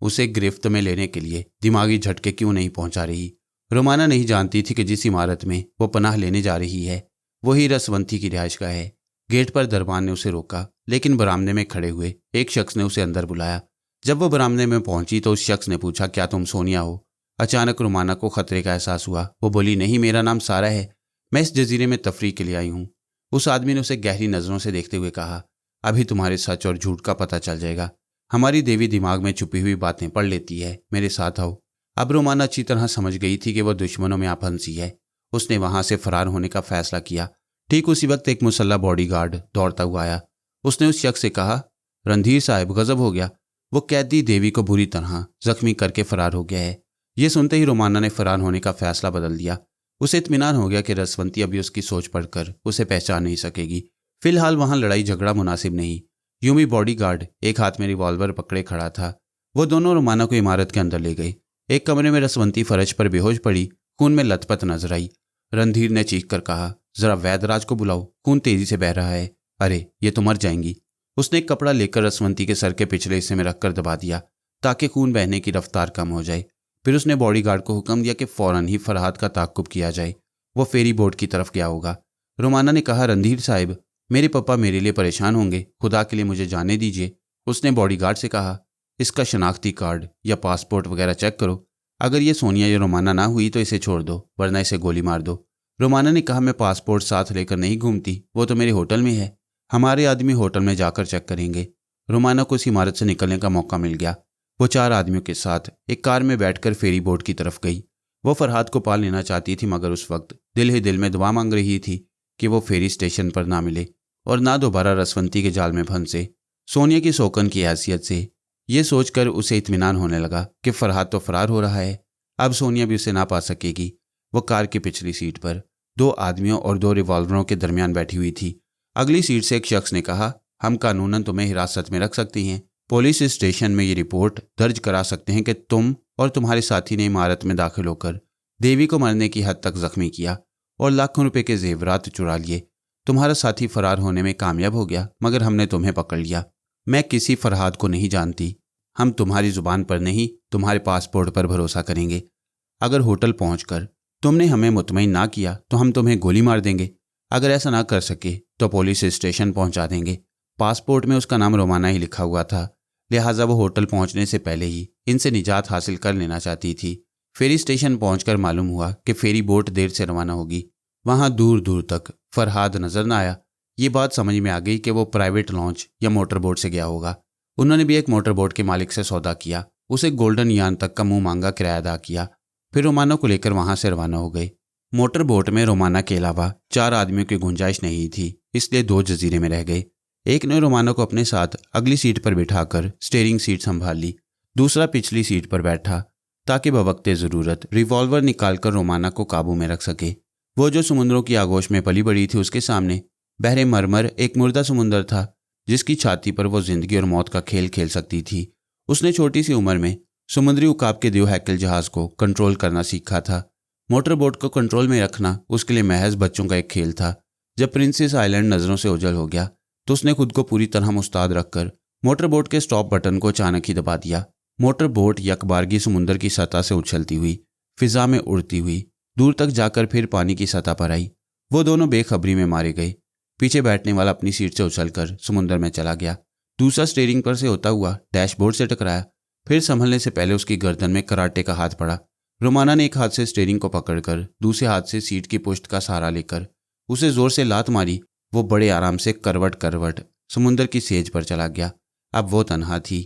उसे गिरफ्त में लेने के लिए दिमागी झटके क्यों नहीं पहुंचा रही। रोमाना नहीं जानती थी कि जिस इमारत में वो पनाह लेने जा रही है वही रसवंती की रिहाइशगाह है। गेट पर दरबान ने उसे रोका, लेकिन बरामदे में खड़े हुए एक शख्स ने उसे अंदर बुलाया। जब वो बरामदे में पहुंची तो उस शख्स ने पूछा, क्या तुम सोनिया हो? अचानक रोमाना को खतरे का एहसास हुआ। वो बोली, नहीं, मेरा नाम सारा है, मैं इस जजीरे में तफरीह के लिए आई हूँ। उस आदमी ने उसे गहरी नज़रों से देखते हुए कहा, अभी तुम्हारे सच और झूठ का पता चल जाएगा। हमारी देवी दिमाग में छुपी हुई बातें पढ़ लेती है, मेरे साथ आओ। अब रोमाना अच्छी तरह समझ गई थी कि वह दुश्मनों में फंसी है। उसने वहां से फरार होने का फैसला किया। ठीक उसी वक्त एक मुसल्ला बॉडीगार्ड दौड़ता हुआ आया। उसने उस शख्स से कहा, रणधीर साहब, गजब हो गया, वो कैदी देवी को बुरी तरह जख्मी करके फरार हो गया है। ये सुनते ही रोमाना ने फरार होने का फैसला बदल दिया। उसे इत्मीनान हो गया कि रसवंती अभी उसकी सोच पढ़कर उसे पहचान नहीं सकेगी। फिलहाल वहां लड़ाई झगड़ा मुनासिब नहीं। यूं भी बॉडीगार्ड एक हाथ में रिवॉल्वर पकड़े खड़ा था। वो दोनों रोमाना को इमारत के अंदर ले गए। एक कमरे में रसवंती फर्श पर बेहोश पड़ी खून में लथपथ नजर आई। रणधीर ने चीख कर कहा, जरा वैदराज को बुलाओ, खून तेजी से बह रहा है। अरे ये तो मर जाएंगी। उसने एक कपड़ा लेकर रसवंती के सर के पिछले हिस्से में रखकर दबा दिया ताकि खून बहने की रफ्तार कम हो जाए। फिर उसने बॉडीगार्ड को हुक्म दिया कि फौरन ही फरहाद का ताक्कुब किया जाए, वो फेरी बोट की तरफ गया होगा। रोमाना ने कहा, रणधीर साहब, मेरे पापा मेरे लिए परेशान होंगे, खुदा के लिए मुझे जाने दीजिए। उसने बॉडीगार्ड से कहा, इसका शनाख्ती कार्ड या पासपोर्ट वगैरह चेक करो। अगर ये सोनिया या रोमाना ना हुई तो इसे छोड़ दो, वरना इसे गोली मार दो। रोमाना ने कहा, मैं पासपोर्ट साथ लेकर नहीं घूमती, वो तो मेरे होटल में है। हमारे आदमी होटल में जाकर चेक करेंगे। रोमाना को इस इमारत से निकलने का मौका मिल गया। वो 4 आदमियों के साथ एक कार में बैठकर फेरी बोट की तरफ गई। वो फरहाद को पाल लेना चाहती थी, मगर उस वक्त दिल ही दिल में दुआ मांग रही थी कि वो फेरी स्टेशन पर ना मिले और ना दोबारा रसवंती के जाल में फंसे। सोनिया की शौकन की हैसियत से ये सोचकर उसे इत्मीनान होने लगा कि फरहाद तो फरार हो रहा है, अब सोनिया भी उसे ना पा सकेगी। वो कार की पिछली सीट पर 2 आदमियों और 2 रिवॉल्वरों के दरमियान बैठी हुई थी। अगली सीट से एक शख्स ने कहा, हम कानूनन तुम्हें हिरासत में रख सकती हैं। पुलिस स्टेशन में ये रिपोर्ट दर्ज करा सकते हैं कि तुम और तुम्हारे साथी ने इमारत में दाखिल होकर देवी को मरने की हद तक जख्मी किया और लाखों रुपए के जेवरात चुरा लिए। तुम्हारा साथी फरार होने में कामयाब हो गया, मगर हमने तुम्हें पकड़ लिया। मैं किसी फरहाद को नहीं जानती। हम तुम्हारी जुबान पर नहीं, तुम्हारे पासपोर्ट पर भरोसा करेंगे। अगर होटल पहुंचकर तुमने हमें मुतमईन ना किया तो हम तुम्हें गोली मार देंगे। अगर ऐसा ना कर सके तो पुलिस स्टेशन पहुंचा देंगे। पासपोर्ट में उसका नाम रोमाना ही लिखा हुआ था, लिहाजा वो होटल पहुंचने से पहले ही इनसे निजात हासिल कर लेना चाहती थी। फेरी स्टेशन पहुंचकर मालूम हुआ कि फेरी बोट देर से रवाना होगी। वहां दूर दूर तक फरहाद नजर न आया। ये बात समझ में आ गई कि वो प्राइवेट लॉन्च या मोटर बोट से गया होगा। उन्होंने भी एक मोटर बोट के मालिक से सौदा किया, उसे गोल्डन यान तक का मुंह मांगा किराया अदा किया, फिर रोमाना को लेकर वहां से रवाना हो गए। मोटर बोट में रोमाना के अलावा 4 आदमियों की गुंजाइश नहीं थी, इसलिए 2 जजीरे में रह गए। एक ने रोमाना को अपने साथ अगली सीट पर बिठाकर स्टीयरिंग सीट संभाल ली, दूसरा पिछली सीट पर बैठा ताकि बवक्ते ज़रूरत रिवॉल्वर निकालकर रोमाना को काबू में रख सके। वो जो समुद्रों की आगोश में पली बड़ी थी, उसके सामने बहरे मरमर एक मुर्दा समुंदर था जिसकी छाती पर वो जिंदगी और मौत का खेल खेल सकती थी। उसने छोटी सी उम्र में समुद्री उकाब के दियो हैकल जहाज को कंट्रोल करना सीखा था। मोटर बोट को कंट्रोल में रखना उसके लिए महज बच्चों का एक खेल था। जब प्रिंसेस आइलैंड नज़रों से ओझल हो गया तो उसने खुद को पूरी तरह मुस्ताद रखकर मोटर बोट के स्टॉप बटन को अचानक ही दबा दिया। मोटर बोट यकबारगी समुंदर की सतह से उछलती हुई फिजा में उड़ती हुई दूर तक जाकर फिर पानी की सतह पर आई। वो दोनों बेखबरी में मारे गए। पीछे बैठने वाला अपनी सीट से उछलकर समुंदर में चला गया। दूसरा स्टीयरिंग पर से होता हुआ डैशबोर्ड से टकराया, फिर संभलने से पहले उसकी गर्दन में कराटे का हाथ पड़ा। रोमाना ने एक हाथ से स्टीयरिंग को पकड़कर दूसरे हाथ से सीट की पुष्ट का सहारा लेकर उसे जोर से लात मारी। वो बड़े आराम से करवट समुंदर की सेज पर चला गया। अब वो तन्हा थी।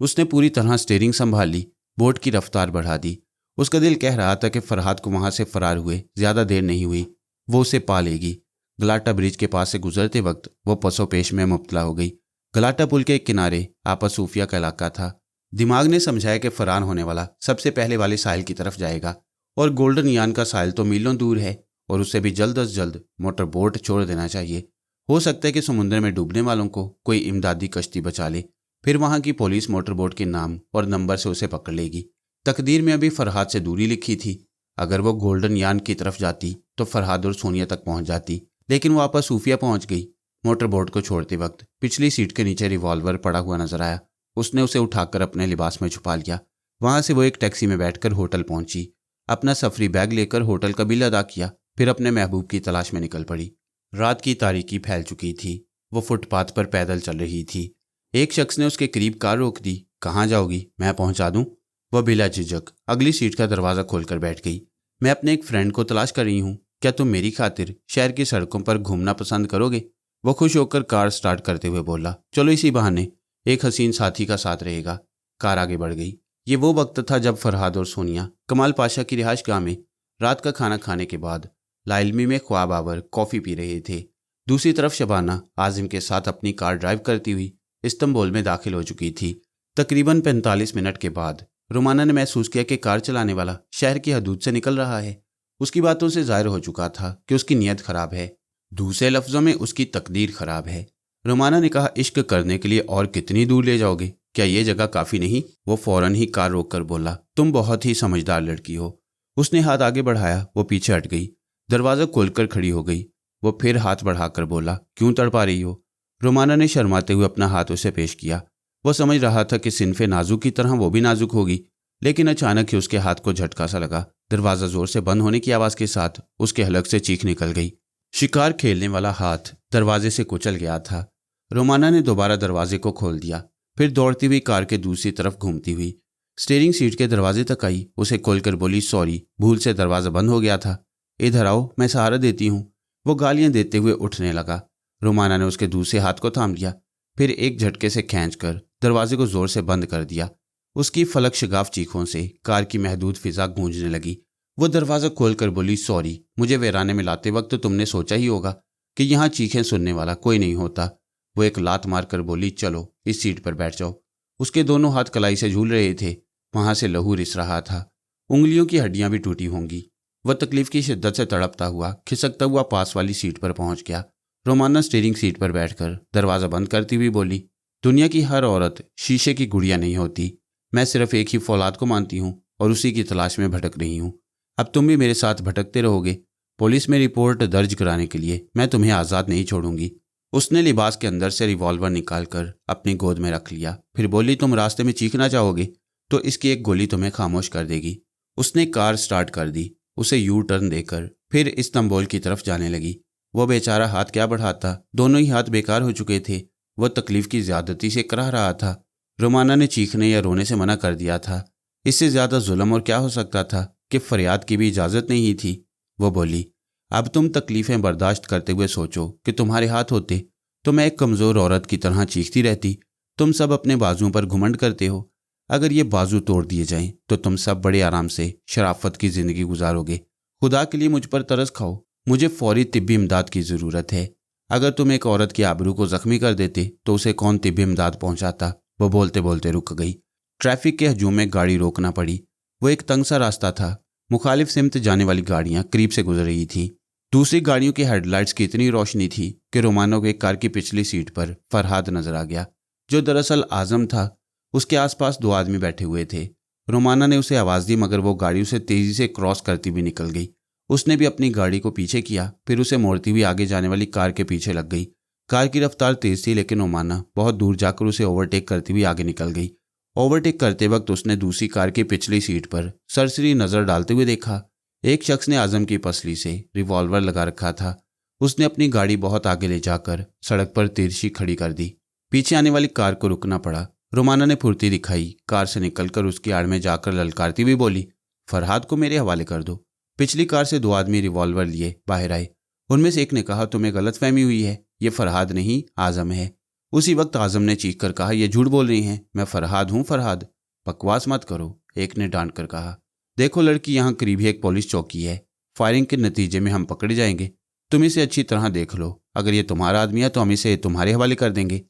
उसने पूरी तरह स्टीयरिंग संभाल ली, बोट की रफ्तार बढ़ा दी। उसका दिल कह रहा था कि फरहाद को वहां से फरार हुए ज्यादा देर नहीं हुई, वो उसे पा लेगी। गलाटा ब्रिज के पास से गुजरते वक्त वो पसोपेश में मुब्तला हो गई। गलाटा पुल के एक किनारे आपा सूफिया का इलाका था। दिमाग ने समझाया कि फरार होने वाला सबसे पहले वाले साहिल की तरफ जाएगा और गोल्डन यान का साहिल तो मीलों दूर है और उसे भी जल्द अज जल्द मोटर बोट छोड़ देना चाहिए। हो सकता है कि समुद्र में डूबने वालों को कोई इमदादी कश्ती बचा ले, फिर वहां की पुलिस मोटर बोट के नाम और नंबर से उसे पकड़ लेगी। तकदीर में अभी फरहाद से दूरी लिखी थी। अगर वो गोल्डन यान की तरफ जाती तो फरहाद और सोनिया तक पहुंच जाती, लेकिन वो आपस सूफिया पहुंच गई। मोटर बोट को छोड़ते वक्त पिछली सीट के नीचे रिवॉल्वर पड़ा हुआ नजर आया। उसने उसे उठाकर अपने लिबास में छुपा लिया। वहां से वो एक टैक्सी में बैठकर होटल पहुंची। अपना सफरी बैग लेकर होटल का बिल अदा किया, फिर अपने महबूब की तलाश में निकल पड़ी। रात की तारीकी फैल चुकी थी। वो फुटपाथ पर पैदल चल रही थी। एक शख्स ने उसके करीब कार रोक दी। कहाँ जाओगी, मैं पहुंचा दूं? वह बिला झिझक अगली सीट का दरवाजा खोलकर बैठ गई। मैं अपने एक फ्रेंड को तलाश कर रही हूँ, क्या तुम मेरी खातिर शहर की सड़कों पर घूमना पसंद करोगे? वो खुश होकर कार स्टार्ट करते हुए बोला, चलो इसी बहाने एक हसीन साथी का साथ रहेगा। कार आगे बढ़ गई। ये वो वक्त था जब फरहाद और सोनिया कमाल पाशा की रिहाइश गाह में रात का खाना खाने के बाद लाइलमी में ख्वाब आवर कॉफ़ी पी रहे थे। दूसरी तरफ शबाना आजिम के साथ अपनी कार ड्राइव करती हुई इस्तांबुल में दाखिल हो चुकी थी। तकरीबन 45 मिनट के बाद रोमाना ने महसूस किया कि कार चलाने वाला शहर की हदूद से निकल रहा है। उसकी बातों से जाहिर हो चुका था कि उसकी नीयत खराब है, दूसरे लफ्जों में उसकी तकदीर खराब है। रोमाना ने कहा, इश्क करने के लिए और कितनी दूर ले जाओगे? क्या ये जगह काफ़ी नहीं? वो फौरन ही कार रोक कर बोला, तुम बहुत ही समझदार लड़की हो। उसने हाथ आगे बढ़ाया, वो पीछे हट गई। दरवाज़ा खोलकर खड़ी हो गई। वो फिर हाथ बढ़ाकर बोला, क्यों तड़पा रही हो? रोमाना ने शर्माते हुए अपना हाथ उसे पेश किया। वो समझ रहा था कि सिनफे नाजुक की तरह वो भी नाजुक होगी, लेकिन अचानक ही उसके हाथ को झटका सा लगा। दरवाज़ा जोर से बंद होने की आवाज़ के साथ उसके हलक से चीख निकल गई। शिकार खेलने वाला हाथ दरवाजे से कुचल गया था। रोमाना ने दोबारा दरवाजे को खोल दिया, फिर दौड़ती हुई कार के दूसरी तरफ घूमती हुई स्टीयरिंग सीट के दरवाजे तक आई। उसे खोलकर बोली, सॉरी, भूल से दरवाज़ा बंद हो गया था। इधर आओ, मैं सहारा देती हूँ। वो गालियाँ देते हुए उठने लगा। रोमाना ने उसके दूसरे हाथ को थाम लिया, फिर एक झटके से खींचकर दरवाजे को जोर से बंद कर दिया। उसकी फलक शगाफ चीखों से कार की महदूद फिजा गूंजने लगी। वो दरवाज़ा खोलकर बोली, सॉरी, मुझे वीराने में लाते वक्त तुमने सोचा ही होगा कि यहाँ चीखें सुनने वाला कोई नहीं होता। वो एक लात मारकर बोली, चलो इस सीट पर बैठ जाओ। उसके दोनों हाथ कलाई से झूल रहे थे, वहां से लहू रिस रहा था, उंगलियों की हड्डियां भी टूटी होंगी। वह तकलीफ की शिद्दत से तड़पता हुआ खिसकता हुआ पास वाली सीट पर पहुंच गया। रोमाना स्टीयरिंग सीट पर बैठकर दरवाज़ा बंद करती हुई बोली, दुनिया की हर औरत शीशे की गुड़िया नहीं होती। मैं सिर्फ एक ही फौलाद को मानती हूँ और उसी की तलाश में भटक रही हूँ। अब तुम भी मेरे साथ भटकते रहोगे। पुलिस में रिपोर्ट दर्ज कराने के लिए मैं तुम्हें आज़ाद नहीं छोड़ूंगी। उसने लिबास के अंदर से रिवॉल्वर निकालकर अपनी गोद में रख लिया, फिर बोली, तुम रास्ते में चीखना चाहोगे तो इसकी एक गोली तुम्हें खामोश कर देगी। उसने कार स्टार्ट कर दी, उसे यू टर्न देकर फिर इस्तांबुल की तरफ जाने लगी। वो बेचारा हाथ क्या बढ़ाता, दोनों ही हाथ बेकार हो चुके थे। वह तकलीफ की ज्यादती से कराह रहा था। रोमाना ने चीखने या रोने से मना कर दिया था। इससे ज्यादा जुल्म और क्या हो सकता था कि फरियाद की भी इजाजत नहीं थी। वो बोली, अब तुम तकलीफें बर्दाश्त करते हुए सोचो कि तुम्हारे हाथ होते तो मैं एक कमज़ोर औरत की तरह चीखती रहती। तुम सब अपने बाजुओं पर घुमंड करते हो। अगर ये बाजू तोड़ दिए जाएं तो तुम सब बड़े आराम से शराफत की ज़िंदगी गुजारोगे। खुदा के लिए मुझ पर तरस खाओ, मुझे फौरी तिब्बी इमदाद की ज़रूरत है। अगर तुम एक औरत की आबरू को ज़ख्मी कर देते तो उसे कौन तिब्बी इमदाद पहुँचाता। वो बोलते बोलते रुक गई। ट्रैफिक के हजूम में गाड़ी रोकना पड़ी। वो एक तंग सा रास्ता था, मुखालिफ सिमत जाने वाली गाड़ियाँ करीब से गुजर रही थीं। दूसरी गाड़ियों की हेडलाइट्स की इतनी रोशनी थी कि रोमाना को एक कार की पिछली सीट पर फरहाद नजर आ गया, जो दरअसल आजम था। उसके आसपास दो आदमी बैठे हुए थे। रोमाना ने उसे आवाज़ दी, मगर वो गाड़ी उसे तेजी से क्रॉस करती हुई निकल गई। उसने भी अपनी गाड़ी को पीछे किया, फिर उसे मोड़ती हुई आगे जाने वाली कार के पीछे लग गई। कार की रफ्तार तेज थी, लेकिन रोमाना बहुत दूर जाकर उसे ओवरटेक करती हुई आगे निकल गई। ओवरटेक करते वक्त उसने दूसरी कार की पिछली सीट पर सरसरी नज़र डालते हुए देखा, एक शख्स ने आजम की पसली से रिवॉल्वर लगा रखा था। उसने अपनी गाड़ी बहुत आगे ले जाकर सड़क पर तिरछी खड़ी कर दी। पीछे आने वाली कार को रुकना पड़ा। रोमाना ने फुर्ती दिखाई, कार से निकलकर उसकी आड़ में जाकर ललकारती हुई बोली, फरहाद को मेरे हवाले कर दो। पिछली कार से दो आदमी रिवॉल्वर लिए बाहर आए। उनमें से एक ने कहा, तुम्हें गलतफहमी हुई है, ये फरहाद नहीं आजम है। उसी वक्त आजम ने चीख कर कहा, यह झूठ बोल रही हैं, मैं फरहाद हूँ। फरहाद, बकवास मत करो, एक ने डांट कर कहा। देखो लड़की, यहाँ करीब ही एक पुलिस चौकी है। फायरिंग के नतीजे में हम पकड़े जाएंगे। तुम इसे अच्छी तरह देख लो। अगर ये तुम्हारा आदमी है तो हम इसे तुम्हारे हवाले कर देंगे।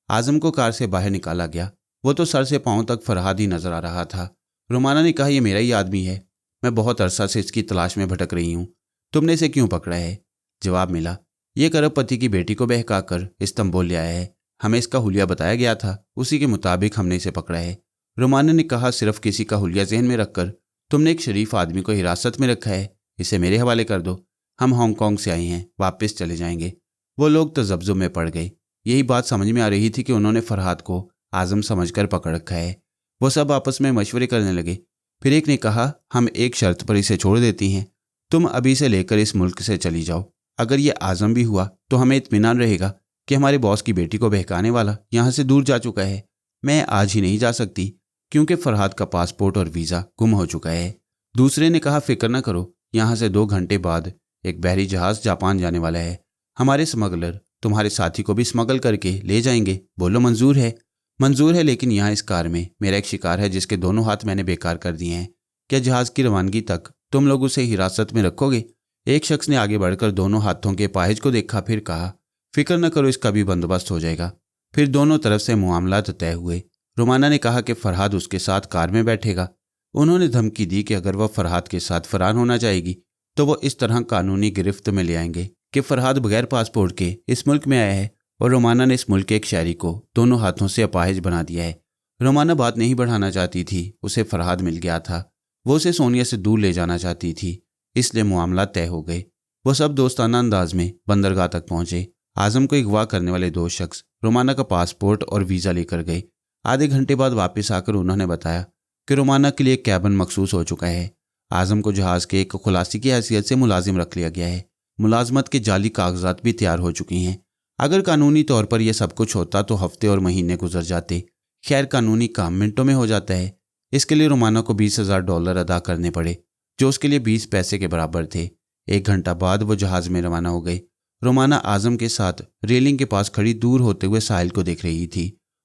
आजम को कार से बाहर निकाला गया। वो तो सर से पांव तक फरहाद ही नजर आ रहा था। रोमाना ने कहा, यह मेरा ही आदमी है। मैं बहुत अरसा से इसकी तलाश में भटक रही हूँ। तुमने इसे क्यों पकड़ा है? जवाब मिला, ये करोड़पति की बेटी को बहकाकर इस्तांबुल ले आया है। हमें इसका हुलिया बताया गया था, उसी के मुताबिक हमने इसे पकड़ा है। रोमाना ने कहा, सिर्फ किसी का हुलिया जहन में रखकर तुमने एक शरीफ आदमी को हिरासत में रखा है। इसे मेरे हवाले कर दो। हम हांगकांग से आए हैं, वापस चले जाएंगे। वो लोग तजब्जुब में पड़ गए। यही बात समझ में आ रही थी कि उन्होंने फरहाद को आजम समझकर पकड़ रखा है। वो सब आपस में मशवरे करने लगे। फिर एक ने कहा, हम एक शर्त पर इसे छोड़ देती हैं। तुम अभी से लेकर इस मुल्क से चली जाओ। अगर ये आजम भी हुआ तो हमें इत्मीनान रहेगा कि हमारे बॉस की बेटी को बहकाने वाला यहाँ से दूर जा चुका है। मैं आज ही नहीं जा सकती क्योंकि फरहाद का पासपोर्ट और वीज़ा गुम हो चुका है। दूसरे ने कहा, फिक्र न करो, यहाँ से 2 घंटे बाद एक बहरी जहाज़ जापान जाने वाला है। हमारे स्मगलर तुम्हारे साथी को भी स्मगल करके ले जाएंगे। बोलो मंजूर है? मंजूर है, लेकिन यहाँ इस कार में मेरा एक शिकार है जिसके दोनों हाथ मैंने बेकार कर दिए हैं। क्या जहाज़ की रवानगी तक तुम लोग उसे हिरासत में रखोगे? एक शख्स ने आगे बढ़कर दोनों हाथों के पाहिज को देखा, फिर कहा, फिक्र न करो, इसका भी बंदोबस्त हो जाएगा। फिर दोनों तरफ से मामला तय हुए। रोमाना ने कहा कि फरहाद उसके साथ कार में बैठेगा। उन्होंने धमकी दी कि अगर वह फरहाद के साथ फरार होना चाहेगी तो वो इस तरह कानूनी गिरफ्त में ले आएंगे कि फरहाद बगैर पासपोर्ट के इस मुल्क में आया है और रोमाना ने इस मुल्क के एक शहरी को दोनों हाथों से अपाहिज बना दिया है। रोमाना बात नहीं बढ़ाना चाहती थी, उसे फरहाद मिल गया था। वो उसे सोनिया से दूर ले जाना चाहती थी, इसलिए मामला तय हो गए। वो सब दोस्ताना अंदाज में बंदरगाह तक पहुंचे। आजम को अगवा करने वाले दो शख्स रोमाना का पासपोर्ट और वीज़ा लेकर गए। आधे घंटे बाद वापस आकर उन्होंने बताया कि रोमाना के लिए कैबिन मखसूस हो चुका है। आजम को जहाज़ के एक खुलासी की हैसियत से मुलाजिम रख लिया गया है। मुलाजमत के जाली कागजात भी तैयार हो चुके हैं। अगर कानूनी तौर पर यह सब कुछ होता तो हफ्ते और महीने गुजर जाते। खैर, कानूनी काम मिनटों में हो जाता है। इसके लिए रोमाना को $20,000 अदा करने पड़े, जो उसके लिए 20 पैसे के बराबर थे। 1 घंटा बाद वो जहाज़ में रवाना हो गए। रोमाना आजम के साथ रेलिंग के पास खड़ी दूर होते हुए साहिल को देख रही थी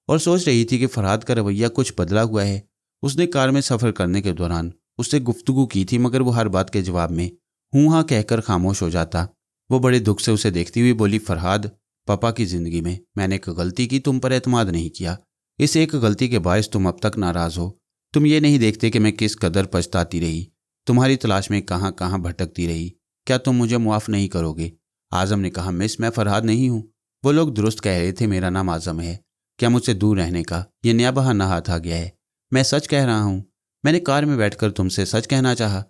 और सोच रही थी कि फरहाद का रवैया कुछ बदला हुआ है। उसने कार में सफ़र करने के दौरान उससे गुफ्तगू की थी, मगर वो हर बात के जवाब में हूँ हाँ कहकर खामोश हो जाता। वो बड़े दुख से उसे देखती हुई बोली, फरहाद, पापा की ज़िंदगी में मैंने एक गलती की, तुम पर एतमाद नहीं किया। इस एक गलती के बायस तुम अब तक नाराज़ हो। तुम ये नहीं देखते कि मैं किस कदर पछताती रही, तुम्हारी तलाश में कहाँ कहाँ भटकती रही। क्या तुम मुझे मुआफ़ नहीं करोगे? आज़म ने कहा, मिस, मैं फरहाद नहीं हूँ। वो लोग दुरुस्त कह रहे थे, मेरा नाम आज़म है। क्या मुझसे दूर रहने का ये नया बहाना हाथ आ गया है? मैं सच कह रहा हूँ। मैंने कार में बैठकर तुमसे सच कहना चाहा।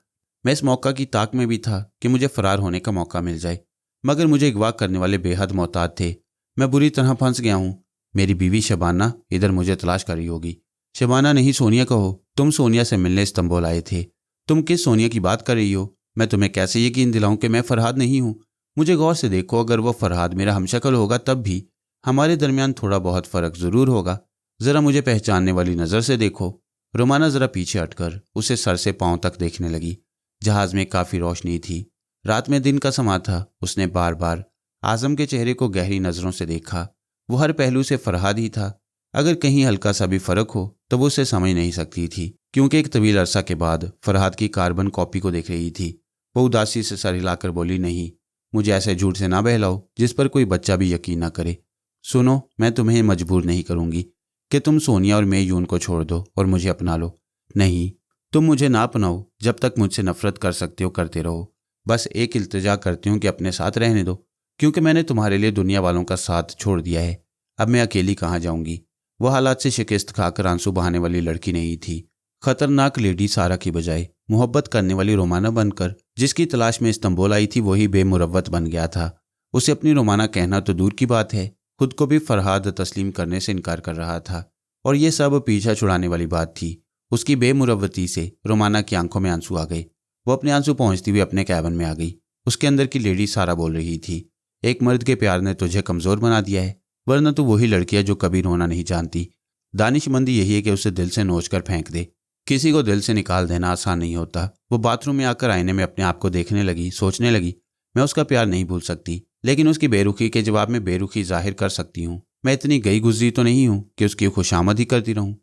मैं इस मौका की ताक में भी था कि मुझे फरार होने का मौका मिल जाए, मगर मुझे अगवा करने वाले बेहद मोहताज थे। मैं बुरी तरह फंस गया हूँ। मेरी बीवी शबाना इधर मुझे तलाश कर रही होगी। शबाना नहीं, सोनिया कहो। तुम सोनिया से मिलने इस्तांबुल आए थे। तुम किस सोनिया की बात कर रही हो? मैं तुम्हें कैसे यकीन दिलाऊं कि मैं फरहाद नहीं हूँ? मुझे गौर से देखो, अगर वो फरहाद मेरा हमशक्ल होगा तब भी हमारे दरमियान थोड़ा बहुत फ़र्क ज़रूर होगा। ज़रा मुझे पहचानने वाली नज़र से देखो। रोमाना ज़रा पीछे हटकर उसे सर से पांव तक देखने लगी। जहाज़ में काफ़ी रोशनी थी। रात में दिन का समा था। उसने बार बार आज़म के चेहरे को गहरी नज़रों से देखा। वो हर पहलू से फरहाद ही था। अगर कहीं हल्का सा भी फ़र्क हो तो वो उसे समझ नहीं सकती थी, क्योंकि एक तवील अरसा के बाद फरहाद की कार्बन कॉपी को देख रही थी। वो उदासी से सर हिलाकर बोली, नहीं, मुझे ऐसे झूठ से ना बहलाओ जिस पर कोई बच्चा भी यकीन ना करे। सुनो, मैं तुम्हें मजबूर नहीं करूंगी कि तुम सोनिया और मेयून को छोड़ दो और मुझे अपना लो। नहीं, तुम मुझे ना अपनाओ। जब तक मुझसे नफरत कर सकते हो करते रहो। बस एक इल्तिजा करती हूँ कि अपने साथ रहने दो, क्योंकि मैंने तुम्हारे लिए दुनिया वालों का साथ छोड़ दिया है। अब मैं अकेली कहाँ जाऊंगी? वह हालात से शिकस्त खाकर आंसू बहाने वाली लड़की नहीं थी। खतरनाक लेडी सारा की बजाय मोहब्बत करने वाली रोमाना बनकर जिसकी तलाश में इस्तांबुल आई थी, वही बेमुरव्वत बन गया था। उसे अपनी रोमाना कहना तो दूर की बात है, खुद को भी फरहाद तस्लीम करने से इनकार कर रहा था। और ये सब पीछा छुड़ाने वाली बात थी। उसकी बेमुरव्वती से रोमाना की आंखों में आंसू आ गए। वो अपने आंसू पहुंचती हुई अपने कैबिन में आ गई। उसके अंदर की लेडी सारा बोल रही थी, एक मर्द के प्यार ने तुझे कमज़ोर बना दिया है, वरना तो वही लड़की है जो कभी रोना नहीं जानती। दानिशमंदी यही है कि उसे दिल से नोच कर फेंक दे। किसी को दिल से निकाल देना आसान नहीं होता। वो बाथरूम में आकर आईने में अपने आप को देखने लगी, सोचने लगी, मैं उसका प्यार नहीं भूल सकती, लेकिन उसकी बेरुखी के जवाब में बेरुखी जाहिर कर सकती हूँ। मैं इतनी गई गुजरी तो नहीं हूँ कि उसकी खुशामद ही करती रहूँ।